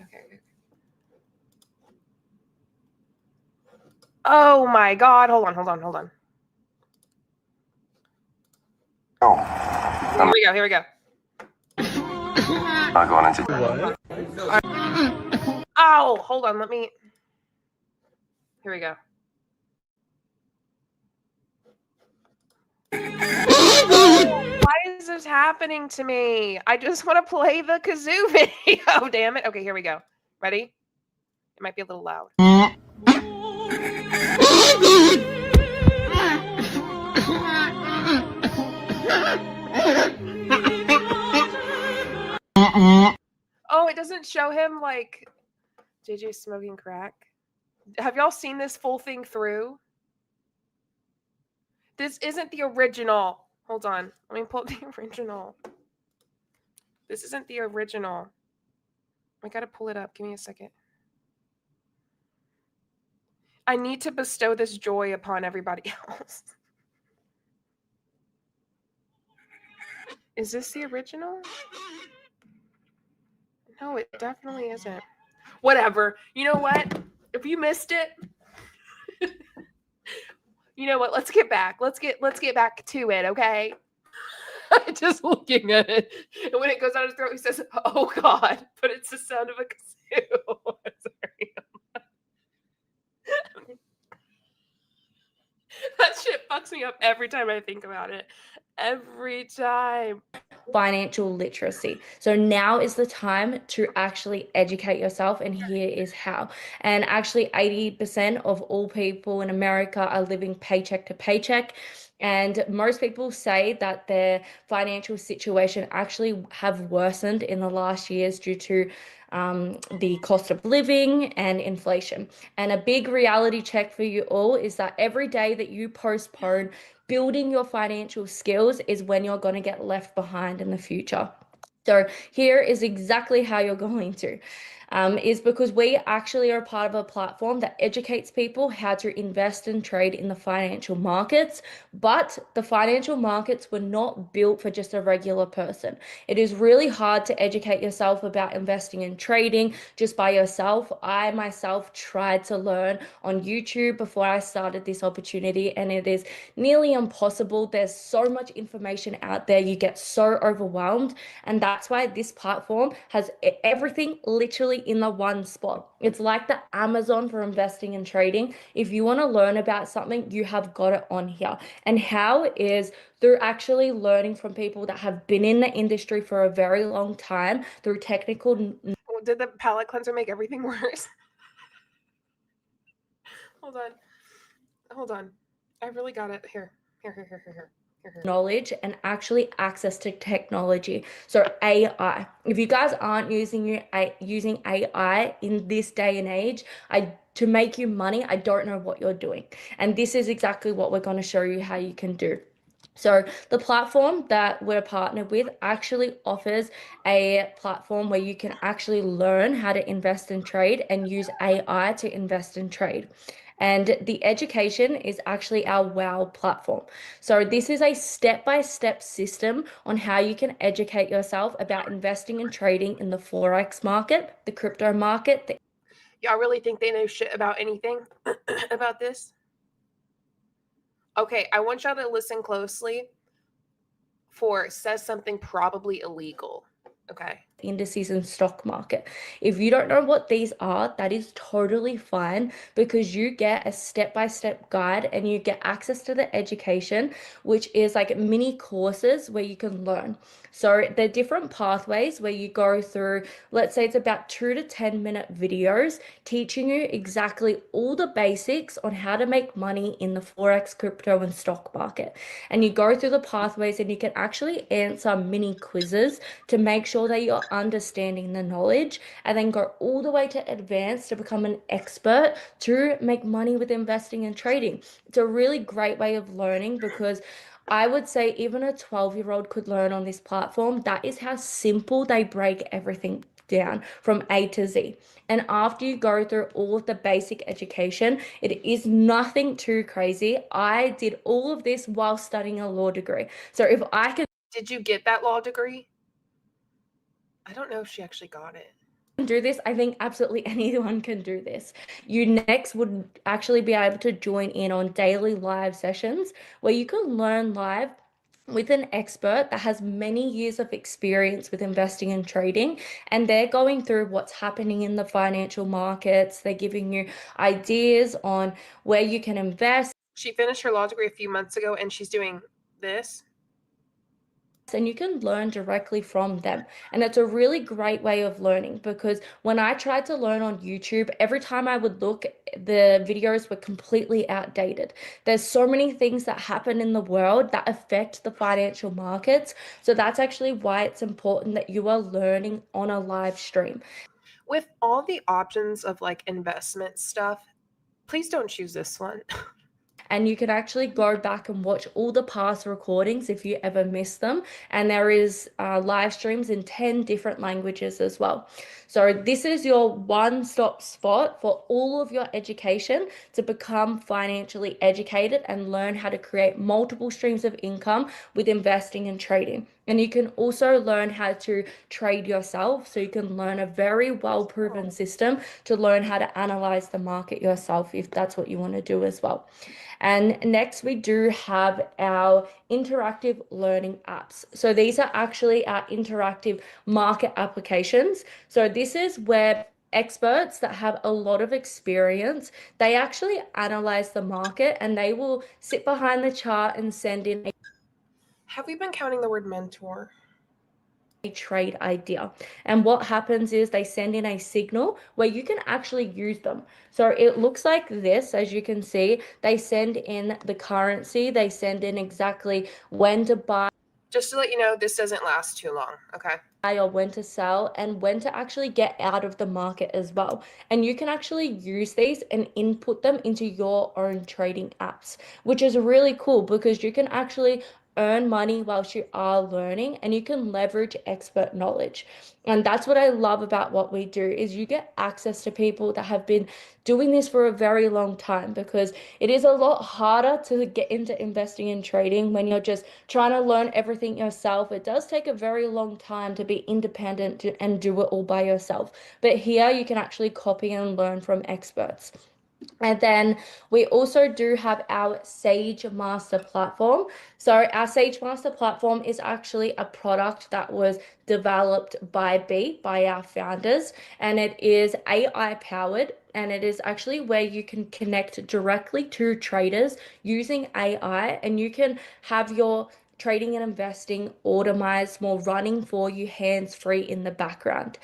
S2: Oh my God, hold on. Here we go.
S7: Not going into
S8: What?
S2: Oh, hold on, here we go. Why is this happening to me? I just want to play the kazoo video. Damn it. Okay, here we go. Ready? It might be a little loud. Oh, it doesn't show him like JJ smoking crack. Have y'all seen this full thing through? This isn't the original. Hold on. Let me pull up the original. This isn't the original. I gotta pull it up. Give me a second. I need to bestow this joy upon everybody else. Is this the original? No, it definitely isn't. Whatever. You know what? If you missed it, you know what? Let's get back. Let's get back to it, okay? Just looking at it. And when it goes down his throat, he says, "Oh God," but it's the sound of a kazoo. Sorry. That shit fucks me up every time I think about it. Every time.
S6: Financial literacy. So now is the time to actually educate yourself, and here is how. And actually 80% of all people in America are living paycheck to paycheck. And most people say that their financial situation actually have worsened in the last years due to the cost of living and inflation. And a big reality check for you all is that every day that you postpone building your financial skills is when you're going to get left behind in the future. So here is exactly how you're going to. Is because we actually are part of a platform that educates people how to invest and trade in the financial markets, but the financial markets were not built for just a regular person. It is really hard to educate yourself about investing and trading just by yourself. I myself tried to learn on YouTube before I started this opportunity, and it is nearly impossible. There's so much information out there, you get so overwhelmed, and that's why this platform has everything literally in the one spot. It's like the Amazon for investing and trading. If you want to learn about something, you have got it on here. And how is through actually learning from people that have been in the industry for a very long time through technical.
S2: Did the palate cleanser make everything worse? Hold on. I really got it. Here.
S6: Knowledge and actually access to technology. So AI. If you guys aren't using AI in this day and age, to make you money, I don't know what you're doing. And this is exactly what we're going to show you how you can do. So the platform that we're partnered with actually offers a platform where you can actually learn how to invest and trade and use AI to invest and trade. And the education is actually our WOW platform. So this is a step-by-step system on how you can educate yourself about investing and trading in the Forex market, the crypto market.
S2: Y'all really think they know shit about anything about this? Okay, I want y'all to listen closely for says something probably illegal. Okay.
S6: Indices and stock market. If you don't know what these are, that is totally fine, because you get a step-by-step guide and you get access to the education, which is like mini courses where you can learn. So there are different pathways where you go through, let's say it's about 2 to 10 minute videos teaching you exactly all the basics on how to make money in the Forex, crypto and stock market. And you go through the pathways and you can actually answer mini quizzes to make sure that you're understanding the knowledge, and then go all the way to advanced to become an expert to make money with investing and trading. It's a really great way of learning, because I would say even a 12-year-old could learn on this platform. That is how simple they break everything down from A to Z. And after you go through all of the basic education, it is nothing too crazy. I did all of this while studying a law degree. So if I can
S2: Did you get that law degree? I don't know if she actually got it.
S6: do this, I think absolutely anyone can do this. You next would actually be able to join in on daily live sessions where you can learn live with an expert that has many years of experience with investing and trading, and they're going through what's happening in the financial markets. They're giving you ideas on where you can invest.
S2: She finished her law degree a few months ago and she's doing this.
S6: And you can learn directly from them. And it's a really great way of learning, because when I tried to learn on YouTube, every time I would look, the videos were completely outdated. There's so many things that happen in the world that affect the financial markets. So that's actually why it's important that you are learning on a live stream.
S2: With all the options of like investment stuff, please don't choose this one.
S6: And you can actually go back and watch all the past recordings if you ever miss them. And there is live streams in 10 different languages as well. So this is your one-stop spot for all of your education to become financially educated and learn how to create multiple streams of income with investing and trading. And you can also learn how to trade yourself. So you can learn a very well-proven system to learn how to analyze the market yourself if that's what you want to do as well. And next we do have our interactive learning apps. So these are actually our interactive market applications. So this is where experts that have a lot of experience, they actually analyze the market and they will sit behind the chart and send in
S2: Have we been counting the word mentor?
S6: a trade idea. And what happens is they send in a signal where you can actually use them. So it looks like this, as you can see, they send in the currency, they send in exactly when to buy.
S2: Just to let you know, this doesn't last too long, okay?
S6: Or when to sell and when to actually get out of the market as well. And you can actually use these and input them into your own trading apps, which is really cool because you can actually earn money whilst you are learning, and you can leverage expert knowledge. And that's what I love about what we do, is you get access to people that have been doing this for a very long time, because it is a lot harder to get into investing and trading when you're just trying to learn everything yourself. It does take a very long time to be independent and do it all by yourself. But here you can actually copy and learn from experts. And then we also do have our Sage Master platform. So our Sage Master platform is actually a product that was developed by our founders, and it is AI powered, and it is actually where you can connect directly to traders using AI, and you can have your trading and investing automized, more running for you hands-free in the background.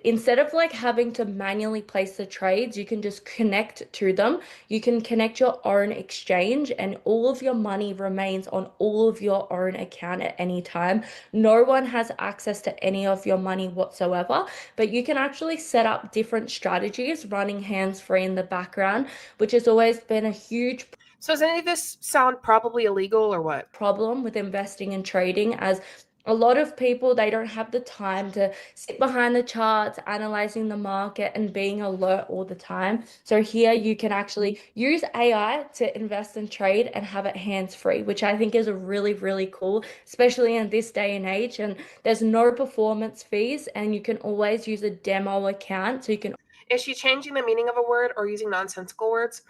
S6: Instead of like having to manually place the trades, you can just connect to them. You can connect your own exchange, and all of your money remains on all of your own account at any time. No one has access to any of your money whatsoever, but you can actually set up different strategies running hands-free in the background, which has always been a huge
S2: So does any of this sound probably illegal or what?
S6: problem with investing and trading, as a lot of people, they don't have the time to sit behind the charts, analyzing the market and being alert all the time. So here you can actually use AI to invest and trade and have it hands-free, which I think is a really, really cool, especially in this day and age. And there's no performance fees, and you can always use a demo account. So you can
S2: Is she changing the meaning of a word or using nonsensical words?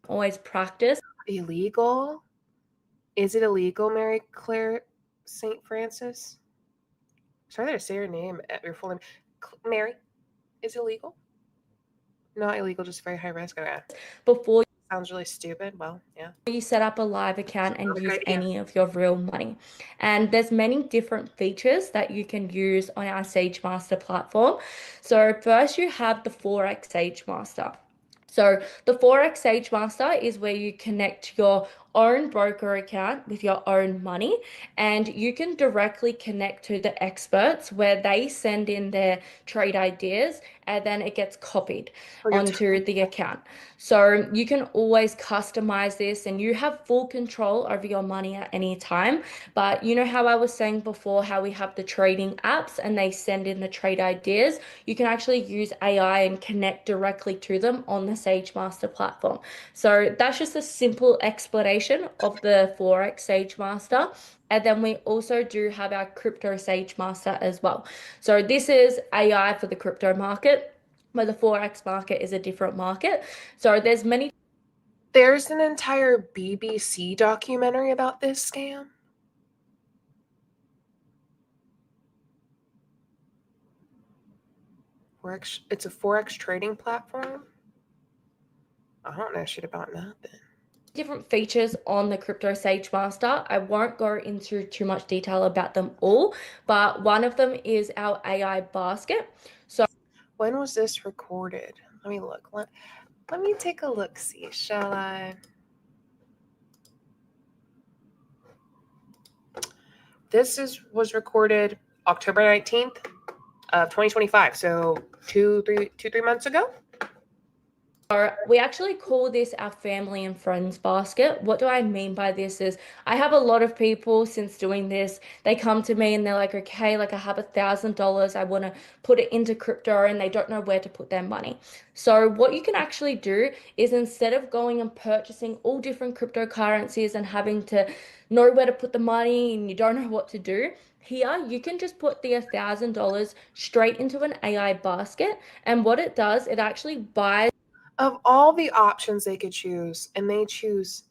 S6: always practice.
S2: Illegal? Is it illegal, Mary Claire St. Francis? Sorry to say your name, your full name. Mary, is it illegal? Not illegal, just very high risk. Okay.
S6: Before
S2: Sounds really stupid. Well, yeah.
S6: you set up a live account and
S2: Okay,
S6: use
S2: yeah.
S6: any of your real money. And there's many different features that you can use on our Sage Master platform. So first you have the Forex Sage Master. So the Forex Sage Master is where you connect your own broker account with your own money, and you can directly connect to the experts where they send in their trade ideas and then it gets copied onto the account. So you can always customize this and you have full control over your money at any time. But you know how I was saying before, how we have the trading apps and they send in the trade ideas? You can actually use AI and connect directly to them on the SageMaster platform. So that's just a simple explanation of the Forex SageMaster. And then we also do have our Crypto SageMaster as well. So this is AI for the crypto market, but the Forex market is a different market. So there's
S2: an entire BBC documentary about this scam. It's a Forex trading platform. I don't know shit about nothing.
S6: different features on the Crypto SageMaster. I won't go into too much detail about them all, but one of them is our AI basket. So
S2: when was this recorded? Let me look. Let me take a look, see, shall I? This was recorded October 19th of 2025, so two, 3 months ago.
S6: We actually call this our family and friends basket. What do I mean by this is I have a lot of people since doing this, they come to me and they're like, okay, like I have $1,000, I want to put it into crypto and they don't know where to put their money. So what you can actually do is instead of going and purchasing all different cryptocurrencies and having to know where to put the money and you don't know what to do, here, you can just put the $1,000 straight into an AI basket. And what it does, it actually buys.
S2: Of all the options they could choose, and they choose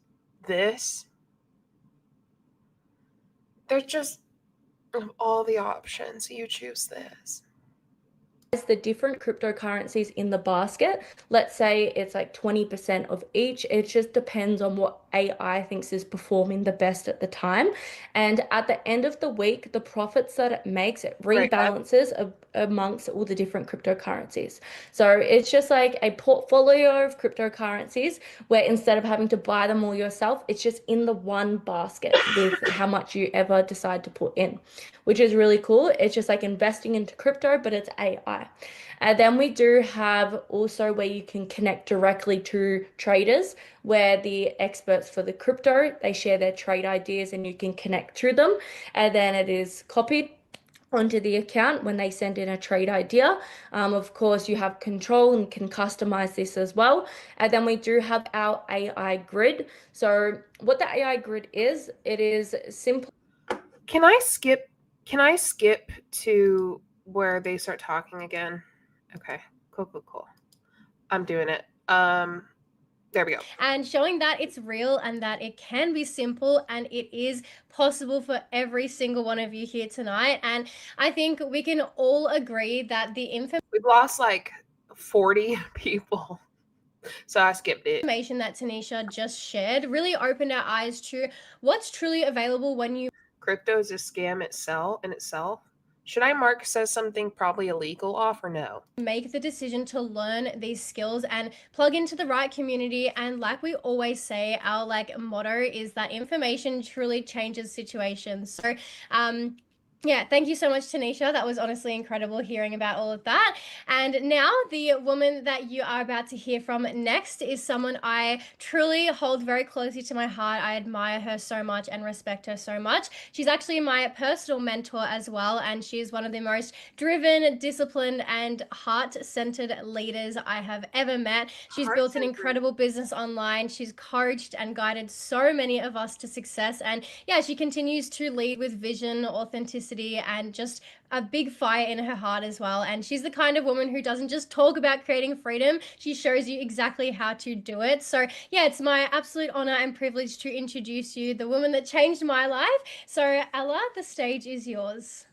S2: this, there's just, of all the options, you choose this.
S6: The different cryptocurrencies in the basket. Let's say it's like 20% of each. It just depends on what AI thinks is performing the best at the time. And at the end of the week, the profits that it makes, it rebalances amongst all the different cryptocurrencies. So it's just like a portfolio of cryptocurrencies where instead of having to buy them all yourself, it's just in the one basket with how much you ever decide to put in, which is really cool. It's just like investing into crypto, but it's AI. And then we do have also where you can connect directly to traders, where the experts for the crypto, they share their trade ideas and you can connect to them. And then it is copied onto the account when they send in a trade idea. Of course, you have control and can customize this as well. And then we do have our AI grid. So what the AI grid is, it is simple.
S2: Can I skip to where they start talking again? Okay, cool. I'm doing it. There we go.
S3: And showing that it's real and that it can be simple and it is possible for every single one of you here tonight. And I think we can all agree that the
S2: We've lost like 40 people. So I skipped it.
S3: Information that Tanisha just shared really opened our eyes to what's truly available when you
S2: crypto is a scam in itself. Should I mark says something probably illegal off or no?
S3: Make the decision to learn these skills and plug into the right community. And like we always say, our motto is that information truly changes situations. So yeah, thank you so much, Tanisha. That was honestly incredible hearing about all of that. And now the woman that you are about to hear from next is someone I truly hold very closely to my heart. I admire her so much and respect her so much. She's actually my personal mentor as well, and she is one of the most driven, disciplined, and heart-centered leaders I have ever met. She's built an incredible business online. She's coached and guided so many of us to success. And yeah, she continues to lead with vision, authenticity, and just a big fire in her heart as well. And she's the kind of woman who doesn't just talk about creating freedom, she shows you exactly how to do it. So yeah, it's my absolute honor and privilege to introduce you, the woman that changed my life. So Ella, the stage is yours.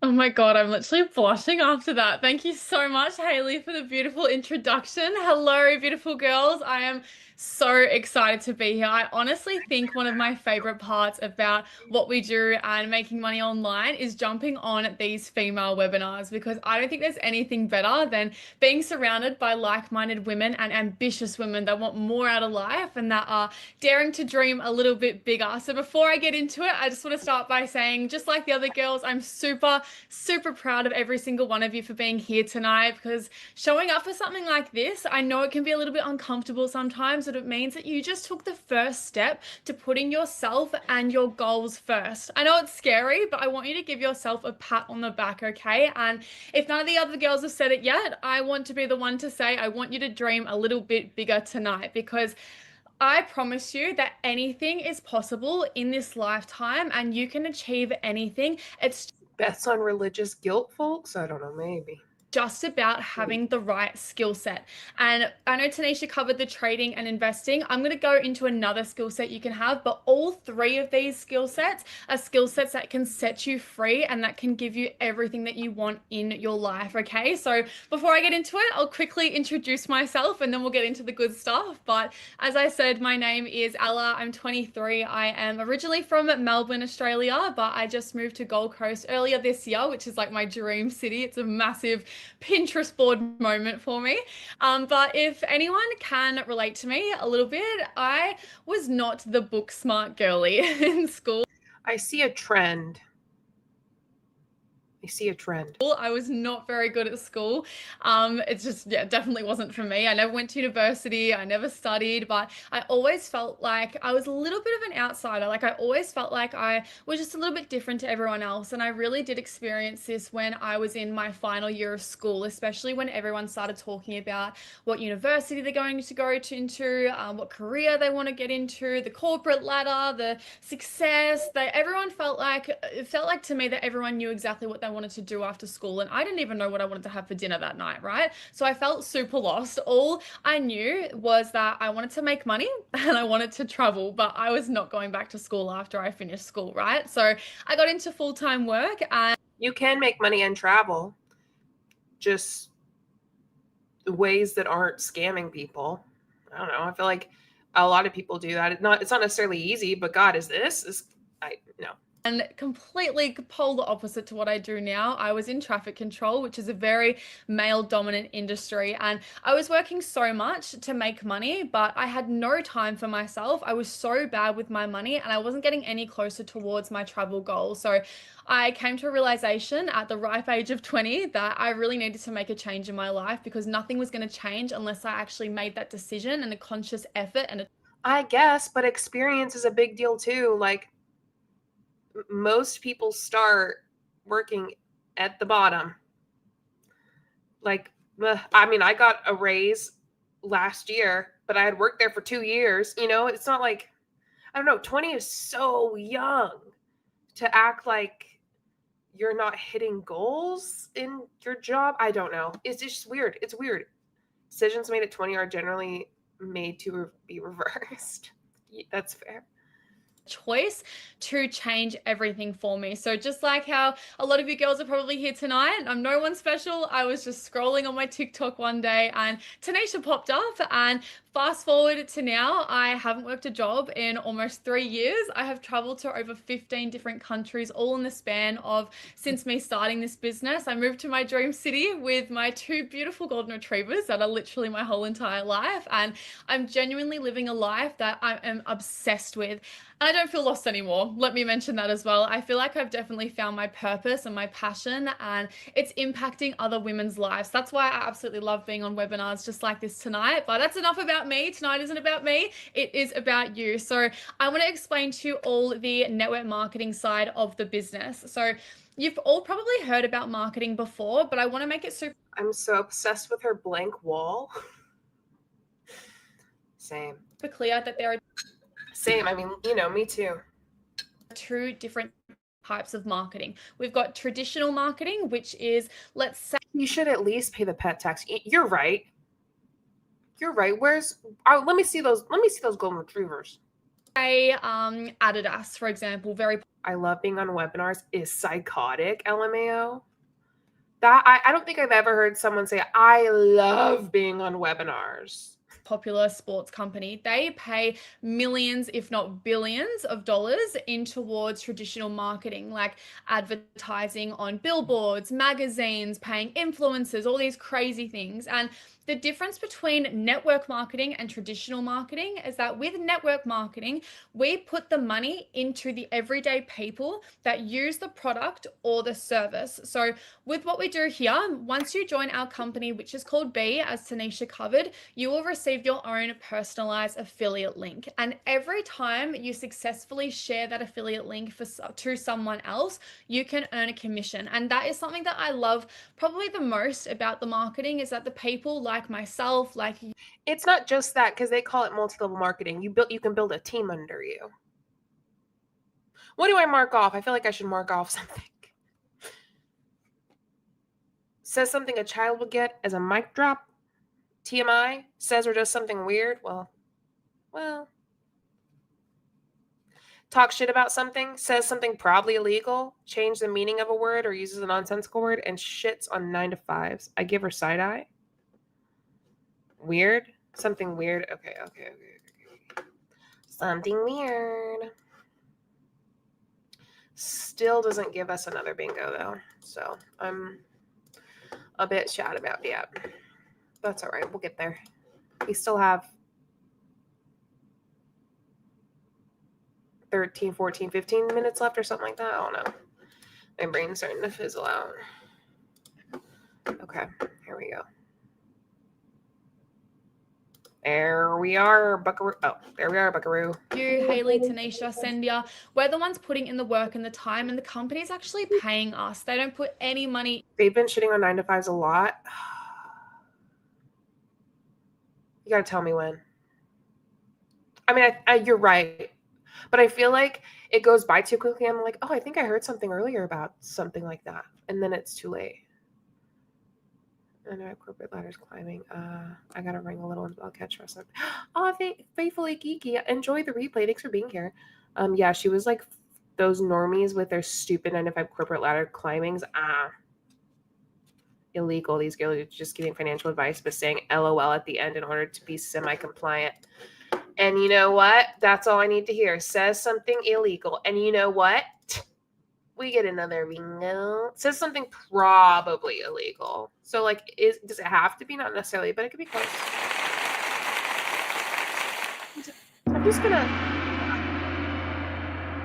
S7: Oh my God, I'm literally blushing after that. Thank you so much, Hayley, for the beautiful introduction. Hello, beautiful girls. I am so excited to be here. I honestly think one of my favorite parts about what we do and making money online is jumping on these female webinars, because I don't think there's anything better than being surrounded by like-minded women and ambitious women that want more out of life and that are daring to dream a little bit bigger. So before I get into it, I just want to start by saying, just like the other girls, I'm super proud of every single one of you for being here tonight, because showing up for something like this, I know it can be a little bit uncomfortable sometimes, but it means that you just took the first step to putting yourself and your goals first. I know it's scary, but I want you to give yourself a pat on the back, okay? And if none of the other girls have said it yet, I want to be the one to say, I want you to dream a little bit bigger tonight, because I promise you that anything is possible in this lifetime and you can achieve anything. It's
S2: Bets on religious guilt, folks? I don't know, maybe.
S7: just about having the right skill set. And I know Tanisha covered the trading and investing. I'm going to go into another skill set you can have, but all three of these skill sets are skill sets that can set you free and that can give you everything that you want in your life, okay? So before I get into it, I'll quickly introduce myself and then we'll get into the good stuff. But as I said, my name is Ella. I'm 23. I am originally from Melbourne, Australia, but I just moved to Gold Coast earlier this year, which is like my dream city. It's a massive Pinterest board moment for me. But if anyone can relate to me a little bit, I was not the book smart girly in school.
S2: I see a trend.
S7: I was not very good at school. It's just, yeah, definitely wasn't for me. I never went to university. I never studied, but I always felt like I was a little bit of an outsider. Like I always felt like I was just a little bit different to everyone else. And I really did experience this when I was in my final year of school, especially when everyone started talking about what university they're going to go into, what career they want to get into, the corporate ladder, the success. Everyone felt like, it felt like to me that everyone knew exactly what they wanted to do after school, and I didn't even know what I wanted to have for dinner that night, right? So I felt super lost. All I knew was that I wanted to make money and I wanted to travel, but I was not going back to school after I finished school, right? So I got into full-time work. And
S2: you can make money and travel, just ways that aren't scamming people. I don't know. I feel like a lot of people do that. It's not necessarily easy, but God, no.
S7: And completely polar opposite to what I do now. I was in traffic control, which is a very male dominant industry. And I was working so much to make money, but I had no time for myself. I was so bad with my money and I wasn't getting any closer towards my travel goals. So I came to a realization at the ripe age of 20 that I really needed to make a change in my life, because nothing was going to change unless I actually made that decision and a conscious effort.
S2: I guess, but experience is a big deal too. Like, most people start working at the bottom. Like, I mean, I got a raise last year, but I had worked there for 2 years. You know, it's not like, I don't know, 20 is so young to act like you're not hitting goals in your job. I don't know. It's just weird. It's weird. Decisions made at 20 are generally made to be reversed. That's fair.
S7: Choice to change everything for me. So just like how a lot of you girls are probably here tonight, I'm no one special. I was just scrolling on my TikTok one day and Tanisha popped up, and fast forward to now, I haven't worked a job in almost 3 years. I have traveled to over 15 different countries, all in the span of since me starting this business. I moved to my dream city with my 2 beautiful golden retrievers that are literally my whole entire life. And I'm genuinely living a life that I am obsessed with. And I don't feel lost anymore. Let me mention that as well. I feel like I've definitely found my purpose and my passion, and it's impacting other women's lives. That's why I absolutely love being on webinars just like this tonight. But that's enough about me. Tonight isn't about me. It is about you. So I want to explain to you all the network marketing side of the business. So you've all probably heard about marketing before, but I want to make it super.
S2: I'm so obsessed with her blank wall. Same.
S7: Clear that there are.
S2: Same. I mean, you know, me too.
S7: 2 different types of marketing. We've got traditional marketing, which is, let's say,
S2: you should at least pay the pet tax. You're right. You're right. Let me see those golden retrievers.
S7: Adidas, for example,
S2: I love being on webinars is psychotic, LMAO. That I don't think I've ever heard someone say, I love being on webinars.
S7: Popular sports company, they pay millions, if not billions of dollars in towards traditional marketing, like advertising on billboards, magazines, paying influencers, all these crazy things. And the difference between network marketing and traditional marketing is that with network marketing, we put the money into the everyday people that use the product or the service. So with what we do here, once you join our company, which is called Bee, as Tanisha covered, you will receive your own personalized affiliate link. And every time you successfully share that affiliate link to someone else, you can earn a commission. And that is something that I love probably the most about the marketing, is that the people like myself, like
S2: it's not just that, because they call it multi-level marketing. You can build a team under you. What do I mark off? I feel like I should mark off something. Says something a child would get as a mic drop. TMI. Says or does something weird. Well. Talk shit about something. Says something probably illegal. Change the meaning of a word or uses a nonsensical word and shits on 9 to 5s. I give her side eye. Weird. Something weird. Okay. Something weird. Still doesn't give us another bingo though. So I'm a bit sad about that. That's all right. We'll get there. We still have 13, 14, 15 minutes left or something like that. I don't know. My brain's starting to fizzle out. Okay, here we go. There we are, Buckaroo. Oh, there we are, Buckaroo.
S7: You, Haley, Tanisha, Sendia, we're the ones putting in the work and the time, and the company's actually paying us. They don't put any money.
S2: They've been shitting on 9 to 5s a lot. You gotta tell me when. I mean, you're right. But I feel like it goes by too quickly. I'm like, oh, I think I heard something earlier about something like that. And then it's too late. I know corporate ladders climbing. I gotta ring a little and I'll catch us up. Oh, faithfully geeky. Enjoy the replay. Thanks for being here. Yeah, she was like those normies with their stupid 9 to 5 corporate ladder climbings. Illegal. These girls are just giving financial advice, but saying LOL at the end in order to be semi-compliant. And you know what? That's all I need to hear. Says something illegal. And you know what? We get another bingo. Says something probably illegal. So like, does it have to be? Not necessarily, but it could be close. I'm just gonna.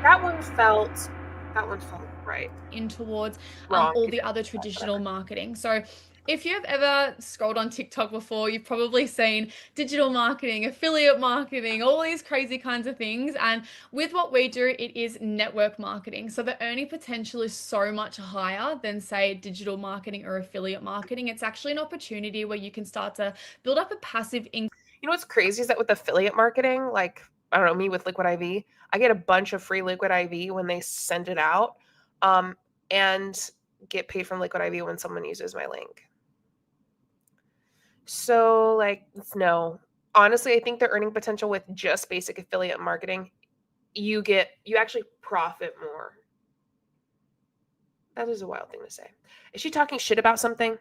S2: That one felt right.
S7: In towards all the other traditional marketing. So if you've ever scrolled on TikTok before, you've probably seen digital marketing, affiliate marketing, all these crazy kinds of things. And with what we do, it is network marketing. So the earning potential is so much higher than, say, digital marketing or affiliate marketing. It's actually an opportunity where you can start to build up a passive income.
S2: You know what's crazy is that with affiliate marketing, like, I don't know, me with Liquid IV, I get a bunch of free Liquid IV when they send it out, and get paid from Liquid IV when someone uses my link. So like, no, honestly, I think the earning potential with just basic affiliate marketing, you actually profit more. That is a wild thing to say. Is she talking shit about something?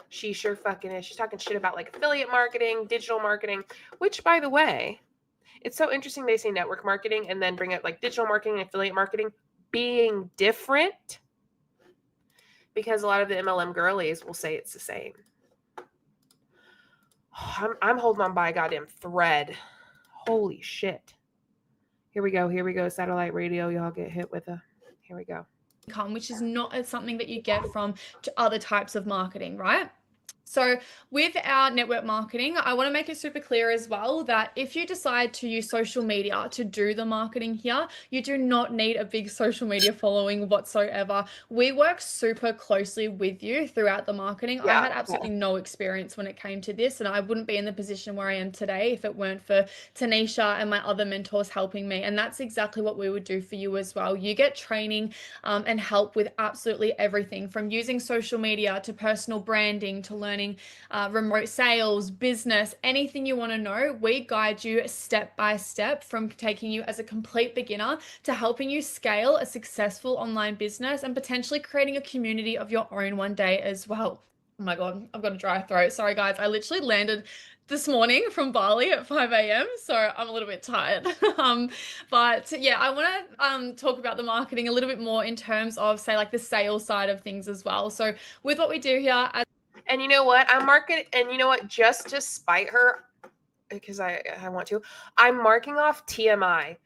S2: She sure fucking is. She's talking shit about like affiliate marketing, digital marketing, which by the way, it's so interesting they say network marketing and then bring up like digital marketing and affiliate marketing being different, because a lot of the MLM girlies will say it's the same. I'm holding on by a goddamn thread. Holy shit. Here we go. Satellite radio. Y'all get hit with here we go.
S7: Which is not something that you get from other types of marketing, right? So with our network marketing, I want to make it super clear as well that if you decide to use social media to do the marketing here, you do not need a big social media following whatsoever. We work super closely with you throughout the marketing. I had absolutely no experience when it came to this, and I wouldn't be in the position where I am today if it weren't for Tanisha and my other mentors helping me. And that's exactly what we would do for you as well. You get training and help with absolutely everything, from using social media to personal branding to learning learning remote sales, business, anything you want to know, we guide you step by step from taking you as a complete beginner to helping you scale a successful online business and potentially creating a community of your own one day as well. Oh my God, I've got a dry throat. Sorry, guys. I literally landed this morning from Bali at 5 a.m. So I'm a little bit tired. But yeah, I want to talk about the marketing a little bit more in terms of, say, like the sales side of things as well. So with what we do here,
S2: and you know what? I'm marking, and you know what? Just to spite her, because I want to, I'm marking off TMI.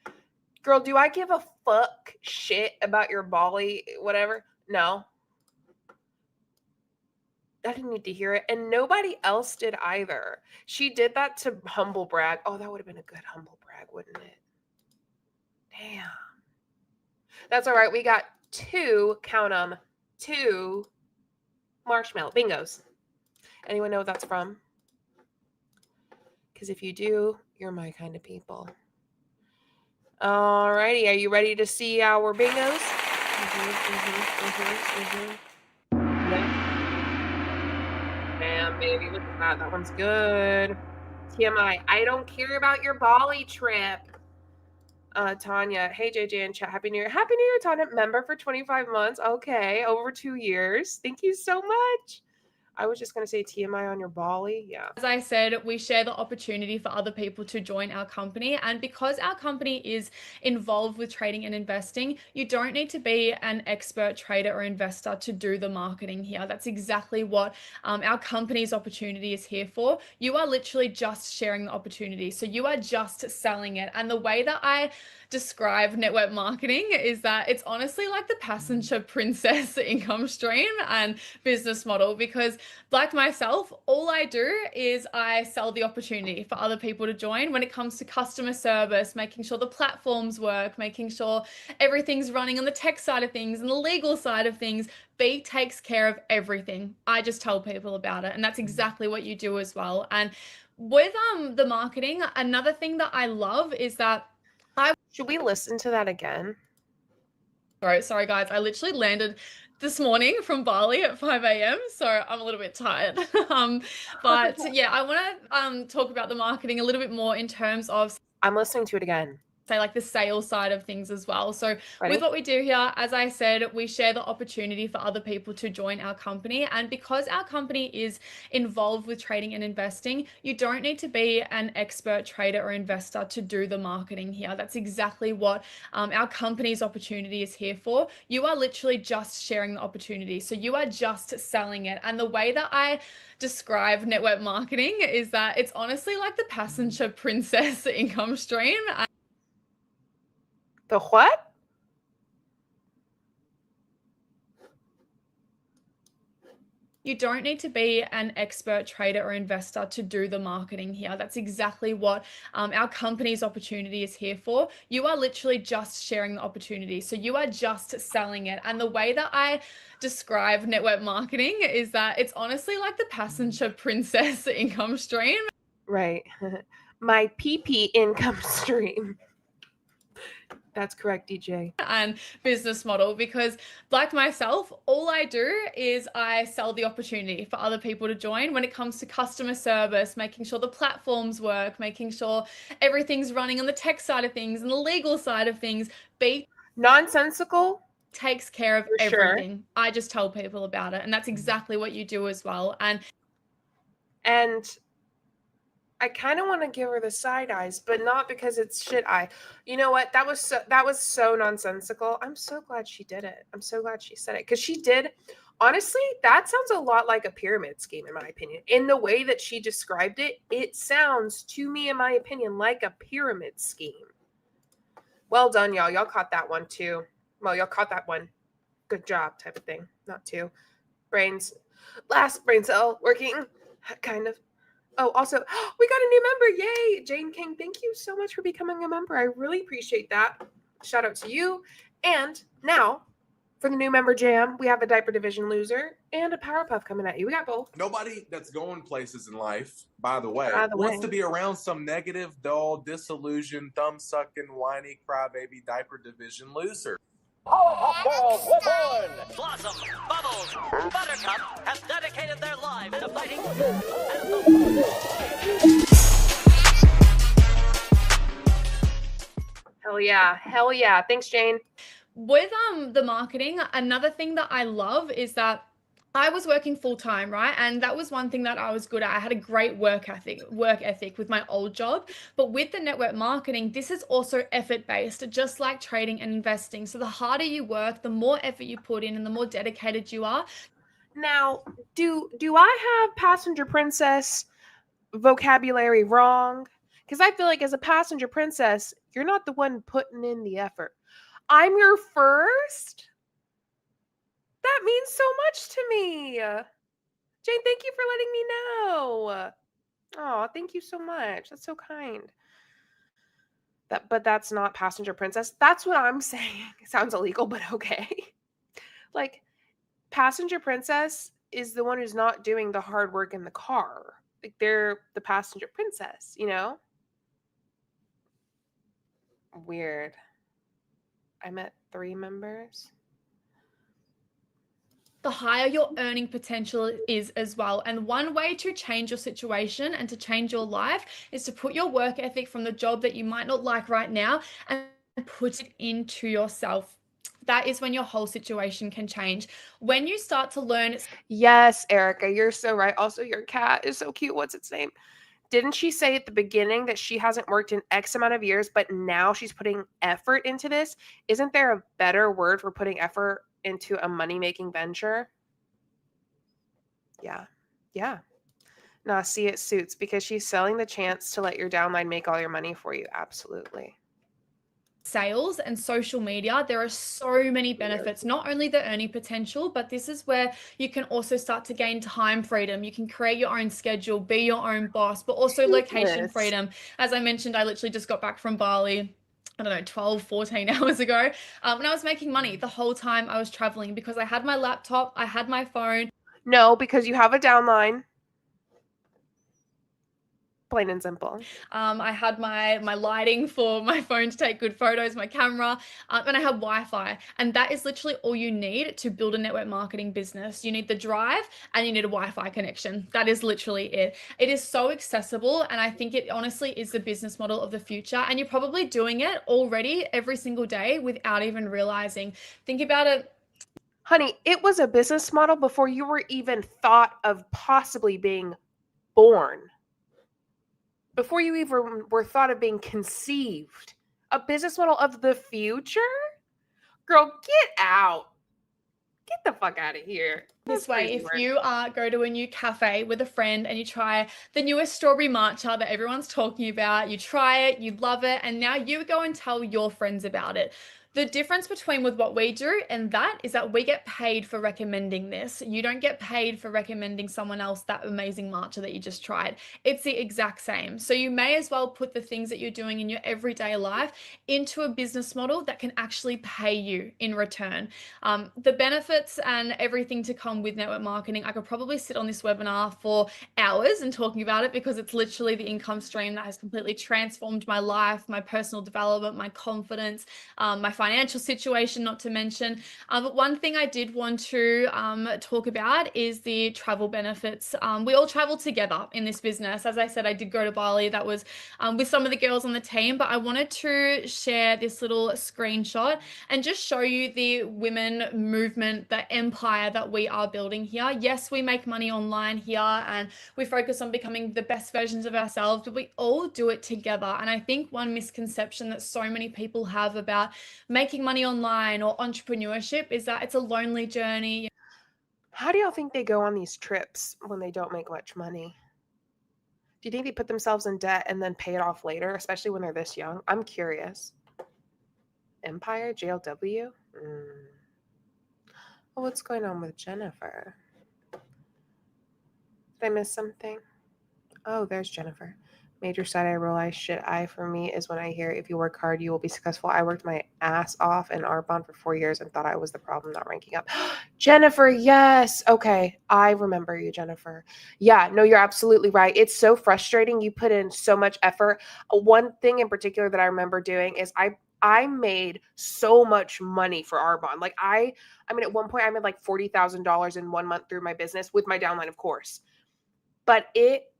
S2: Girl, do I give a fuck shit about your Bali, whatever? No. I didn't need to hear it. And nobody else did either. She did that to humble brag. Oh, that would have been a good humble brag, wouldn't it? Damn. That's all right. We got 2, count them, 2 marshmallow bingos. Anyone know what that's from? Because if you do, you're my kind of people. All righty. Are you ready to see our bingos? Yeah. Damn, baby, look at that. That one's good. TMI, I don't care about your Bali trip. Tanya, hey JJ and chat, happy new year. Happy new year, Tanya. Member for 25 months. Okay, over 2 years. Thank you so much. I was just going to say TMI on your Bali. Yeah.
S7: As I said, we share the opportunity for other people to join our company. And because our company is involved with trading and investing, you don't need to be an expert trader or investor to do the marketing here. That's exactly what our company's opportunity is here for. You are literally just sharing the opportunity. So you are just selling it. And the way that I describe network marketing is that it's honestly like the passenger princess income stream and business model, because like myself, all I do is I sell the opportunity for other people to join when it comes to customer service, making sure the platforms work, making sure everything's running on the tech side of things and the legal side of things. B takes care of everything. I just tell people about it. And that's exactly what you do as well. And with the marketing, another thing that I love is that
S2: should we listen to that again?
S7: Sorry guys, I literally landed this morning from Bali at 5 a.m. So I'm a little bit tired. But yeah, I want to talk about the marketing a little bit more in terms of,
S2: I'm listening to it again,
S7: say like the sales side of things as well. So
S2: ready?
S7: With what we do here, as I said, we share the opportunity for other people to join our company. And because our company is involved with trading and investing, you don't need to be an expert trader or investor to do the marketing here. That's exactly what our company's opportunity is here for. You are literally just sharing the opportunity. So you are just selling it. And the way that I describe network marketing is that it's honestly like the passenger princess income stream.
S2: The what?
S7: You don't need to be an expert trader or investor to do the marketing here. That's exactly what our company's opportunity is here for. You are literally just sharing the opportunity. So you are just selling it. And the way that I describe network marketing is that it's honestly like the passenger princess income stream.
S2: Right. My PP income stream. That's correct, DJ.
S7: And business model, because like myself, all I do is I sell the opportunity for other people to join when it comes to customer service, making sure the platforms work, making sure everything's running on the tech side of things and the legal side of things. B
S2: nonsensical
S7: takes care of
S2: for
S7: everything.
S2: Sure.
S7: I just tell people about it. And that's exactly what you do as well. And
S2: I kind of want to give her the side eyes, but not because it's shit eye. You know what? That was so nonsensical. I'm so glad she did it. I'm so glad she said it, because she did. Honestly, that sounds a lot like a pyramid scheme, in my opinion. In the way that she described it, it sounds to me, in my opinion, like a pyramid scheme. Well done, y'all. Y'all caught that one too. Well, y'all caught that one. Good job, type of thing. Not two. Last brain cell working, kind of. Oh, also, we got a new member. Yay. Jane King, thank you so much for becoming a member. I really appreciate that. Shout out to you. And now, for the new member jam, we have a diaper division loser and a Powerpuff coming at you. We got both.
S5: Nobody that's going places in life, by the way, wants to be around some negative, dull, disillusioned, thumb-sucking, whiny, crybaby diaper division loser.
S8: Powerpuff Girls were born! Blossom, Bubbles, Buttercup have dedicated their lives
S2: Hell yeah. Hell yeah. Thanks, Jane.
S7: With the marketing, another thing that I love is that I was working full time, right? And that was one thing that I was good at. I had a great work ethic with my old job. But with the network marketing, this is also effort based, just like trading and investing. So the harder you work, the more effort you put in and the more dedicated you are.
S2: Now, do I have passenger princess vocabulary wrong? Because I feel like as a passenger princess, you're not the one putting in the effort. I'm your first? That means so much to me. Jane, thank you for letting me know. Oh, thank you so much. That's so kind. But that's not passenger princess. That's what I'm saying. It sounds illegal, but okay. Like, passenger princess is the one who's not doing the hard work in the car. Like, they're the passenger princess, you know? Weird. I met 3 members.
S7: The higher your earning potential is as well. And one way to change your situation and to change your life is to put your work ethic from the job that you might not like right now and put it into yourself. That is when your whole situation can change. When you start to learn.
S2: Yes, Erica, you're so right. Also, your cat is so cute. What's its name? Didn't she say at the beginning that she hasn't worked in X amount of years, but now she's putting effort into this? Isn't there a better word for putting effort into a money-making venture? Yeah. Yeah. Nah, see, it suits because she's selling the chance to let your downline make all your money for you. Absolutely.
S7: Sales and social media, there are so many benefits, not only the earning potential, but this is where you can also start to gain time freedom. You can create your own schedule, be your own boss, but also location
S2: Yes.
S7: freedom. As I mentioned, I literally just got back from Bali. I don't know, 12, 14 hours ago. And I was making money the whole time I was traveling because I had my laptop, I had my phone.
S2: No, because you have a downline. Plain and simple.
S7: I had my lighting for my phone to take good photos, my camera, and I had Wi-Fi. And that is literally all you need to build a network marketing business. You need the drive and you need a Wi-Fi connection. That is literally it. It is so accessible, and I think it honestly is the business model of the future. And you're probably doing it already every single day without even realizing. Think about it.
S2: Honey, it was a business model before you were even thought of possibly being born. Before you even were thought of being conceived. A business model of the future? Girl, get out. Get the fuck out of here.
S7: This way, if you go to a new cafe with a friend and you try the newest strawberry matcha that everyone's talking about, you try it, you love it, and now you go and tell your friends about it. The difference between with what we do and that is that we get paid for recommending this. You don't get paid for recommending someone else that amazing matcha that you just tried. It's the exact same. So you may as well put the things that you're doing in your everyday life into a business model that can actually pay you in return. The benefits and everything to come with network marketing, I could probably sit on this webinar for hours and talking about it because it's literally the income stream that has completely transformed my life, my personal development, my confidence, my financial situation, not to mention. But one thing I did want to talk about is the travel benefits. We all travel together in this business. As I said, I did go to Bali. That was with some of the girls on the team, but I wanted to share this little screenshot and just show you the women movement, the empire that we are building here. Yes, we make money online here and we focus on becoming the best versions of ourselves, but we all do it together. And I think one misconception that so many people have about making money online or entrepreneurship is that it's a lonely journey.
S2: How do y'all think they go on these trips when they don't make much money? Do you think they put themselves in debt and then pay it off later, especially when they're this young? I'm curious. Empire, JLW? Well, what's going on with Jennifer? Did I miss something? Oh, there's Jennifer. Major side I realize shit I for me is when I hear if you work hard, you will be successful. I worked my ass off in Arbonne for 4 years and thought I was the problem not ranking up. Jennifer, yes. Okay. I remember you, Jennifer. Yeah, no, you're absolutely right. It's so frustrating. You put in so much effort. One thing in particular that I remember doing is I made so much money for Arbonne. Like I mean, at one point I made like $40,000 in 1 month through my business with my downline, of course. but it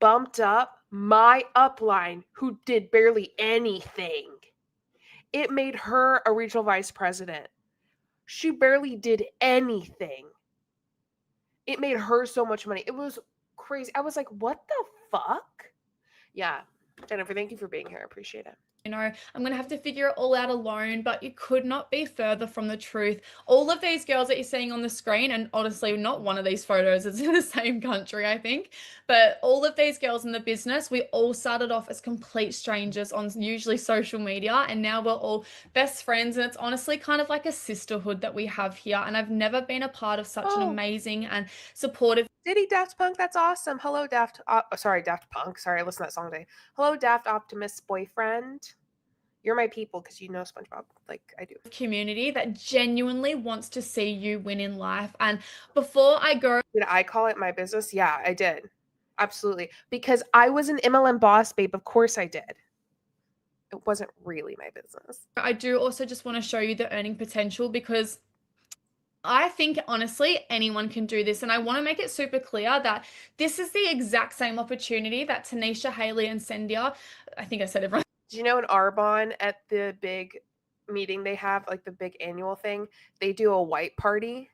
S2: bumped up my upline who did barely anything. It made her a regional vice president. She barely did anything. It made her so much money. It was crazy. I was like, what the fuck? Yeah. Jennifer, thank you for being here. I appreciate it.
S7: You know, I'm going to have to figure it all out alone, but you could not be further from the truth. All of these girls that you're seeing on the screen, and honestly, not one of these photos is in the same country, I think, but all of these girls in the business, we all started off as complete strangers on usually social media, and now we're all best friends, and it's honestly kind of like a sisterhood that we have here, and I've never been a part of such an amazing and supportive.
S2: Diddy Daft Punk, that's awesome. Hello, Daft Punk. Sorry, I listened to that song today. Hello, Daft Optimist's boyfriend. You're my people because you know SpongeBob like I do.
S7: Community that genuinely wants to see you win in life. And before I go,
S2: did I call it my business? Yeah, I did. Absolutely. Because I was an MLM boss, babe. Of course I did. It wasn't really my business.
S7: I do also just want to show you the earning potential, because I think honestly anyone can do this, and I want to make it super clear that this is the exact same opportunity that Tanisha, Haley, and Sendia, I think I said everyone.
S2: Do you know in Arbonne at the big meeting they have, like the big annual thing, they do a white party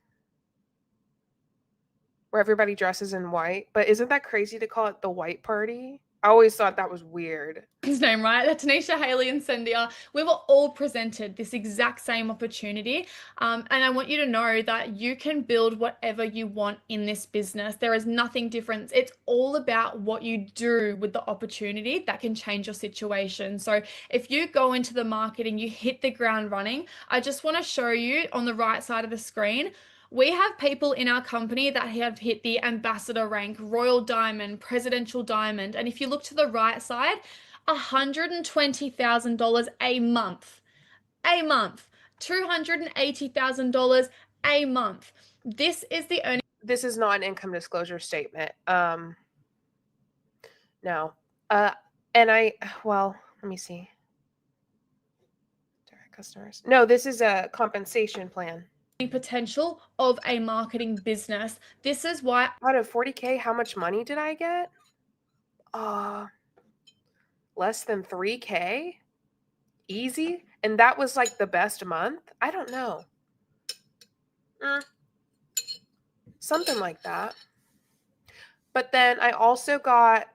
S2: where everybody dresses in white? But isn't that crazy to call it the white party? I always thought that was weird.
S7: His name, right? That Tanisha, Haley, and Sendia, we were all presented this exact same opportunity. And I want you to know that you can build whatever you want in this business. There is nothing different. It's all about what you do with the opportunity that can change your situation. So if you go into the marketing, you hit the ground running, I just want to show you on the right side of the screen, we have people in our company that have hit the ambassador rank, Royal Diamond, Presidential Diamond. And if you look to the right side, $120,000 a month, $280,000 a month. This is the earning.
S2: This is not an income disclosure statement. No. Let me see. Direct customers. No, this is a compensation plan.
S7: Potential of a marketing business. This is why
S2: out of 40K, how much money did I get? Less than 3K? Easy? And that was like the best month? I don't know. Something like that. But then I also got,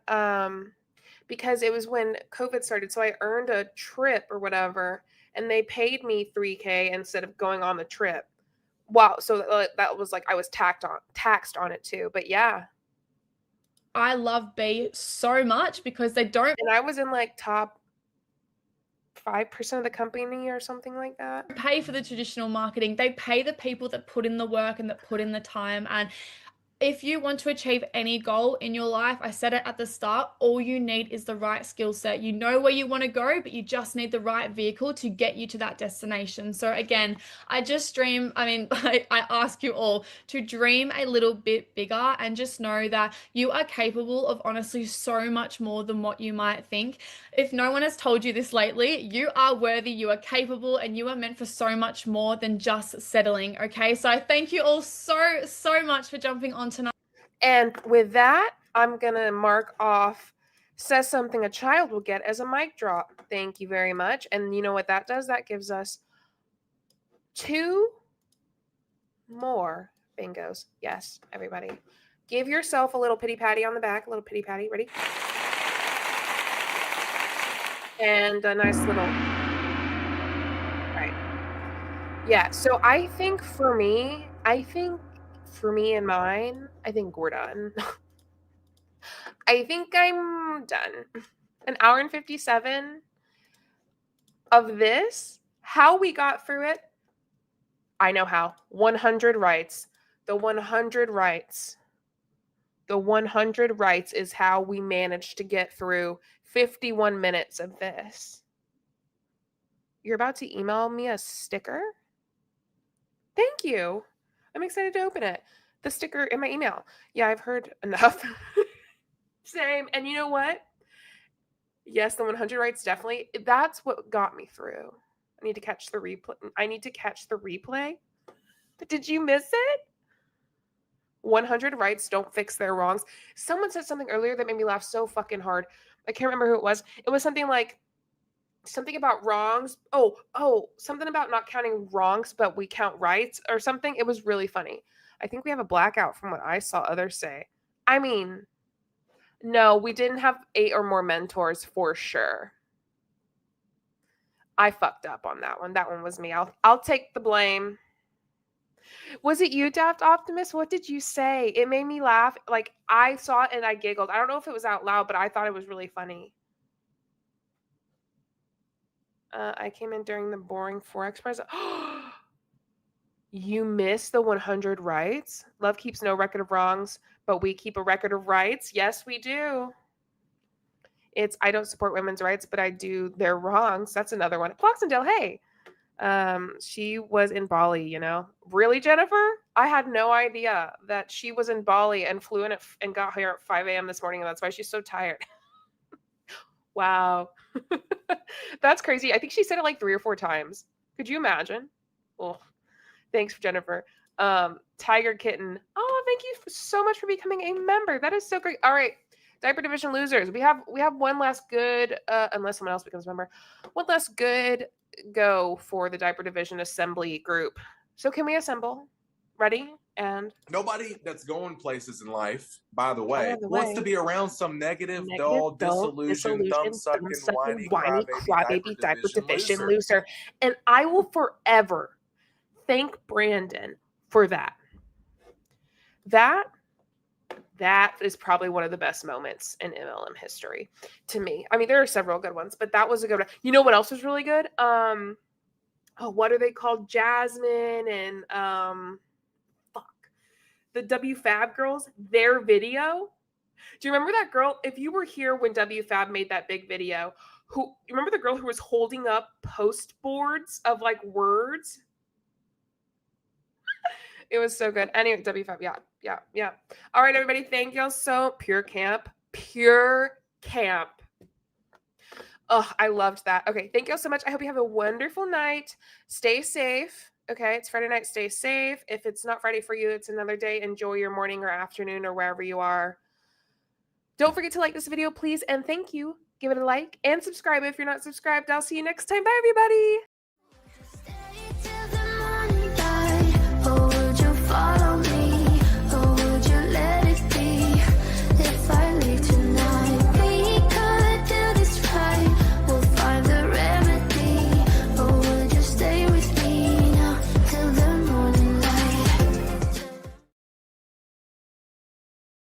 S2: because it was when COVID started, so I earned a trip or whatever, and they paid me 3K instead of going on the trip. Wow, so that was like I was taxed on it too. But yeah,
S7: I love B so much because they don't.
S2: And I was in like top 5% of the company or something like that.
S7: Pay for the traditional marketing. They pay the people that put in the work and that put in the time. And if you want to achieve any goal in your life, I said it at the start, all you need is the right skill set. You know where you want to go, but you just need the right vehicle to get you to that destination. So again, I ask you all to dream a little bit bigger and just know that you are capable of honestly so much more than what you might think. If no one has told you this lately, you are worthy, you are capable, and you are meant for so much more than just settling. Okay, so I thank you all so much for jumping on tonight.
S2: And with that, I'm gonna mark off says something a child will get as a mic drop. Thank you very much. And you know what that does? That gives us 2 more bingos. Yes, everybody. Give yourself a little pity patty on the back, a little pity patty. Ready? And a nice little, right. Yeah, so I think for me and mine, I think we're done. I think I'm done. An hour and 57 of this. How we got through it, I know how. 100 rights. The 100 rights. The 100 rights is how we managed to get through 51 minutes of this. You're about to email me a sticker? Thank you. I'm excited to open it. The sticker in my email. Yeah, I've heard enough. Same. And you know what? Yes, the 100 rights definitely. That's what got me through. I need to catch the replay. But did you miss it? 100 rights don't fix their wrongs. Someone said something earlier that made me laugh so fucking hard. I can't remember who it was. It was something like something about wrongs. Oh, something about not counting wrongs, but we count rights or something. It was really funny. I think we have a blackout from what I saw others say. I mean, no, we didn't have 8 or more mentors for sure. I fucked up on that one. That one was me. I'll take the blame. Was it you, Daft Optimus? What did you say? It made me laugh. Like, I saw it and I giggled. I don't know if it was out loud, but I thought it was really funny. I came in during the boring Forex price. You missed the 100 rights? Love keeps no record of wrongs, but we keep a record of rights. Yes, we do. It's I don't support women's rights, but I do their wrongs. That's another one. Ploxendale, hey. She was in Bali, you know. Really, Jennifer? I had no idea that she was in Bali and flew in and got here at 5 a.m. this morning, and that's why she's so tired. Wow. That's crazy. I think she said it like 3 or 4 times. Could you imagine? Oh, thanks, Jennifer. Tiger Kitten. Oh, thank you so much for becoming a member. That is so great. All right. Diaper Division losers. We have one last good, unless someone else becomes a member, one last good go for the Diaper Division assembly group. So can we assemble? Ready? And
S5: nobody that's going places in life, by the way, wants to be around some negative, dull, disillusioned, thumb-sucking, whiny crybaby Diaper Division loser.
S2: And I will forever thank Brandon for that. That is probably one of the best moments in MLM history to me. I mean, there are several good ones, but that was a good one. You know what else was really good? What are they called? Jasmine and the WFAB girls, their video. Do you remember that girl? If you were here when WFAB made that big video, you remember the girl who was holding up post boards of like words? It was so good. Anyway, W5, yeah. All right, everybody, thank y'all so. Pure Camp. Oh, I loved that. Okay, thank y'all so much. I hope you have a wonderful night. Stay safe. Okay, it's Friday night. Stay safe. If it's not Friday for you, it's another day. Enjoy your morning or afternoon or wherever you are. Don't forget to like this video, please, and thank you. Give it a like and subscribe if you're not subscribed. I'll see you next time. Bye, everybody.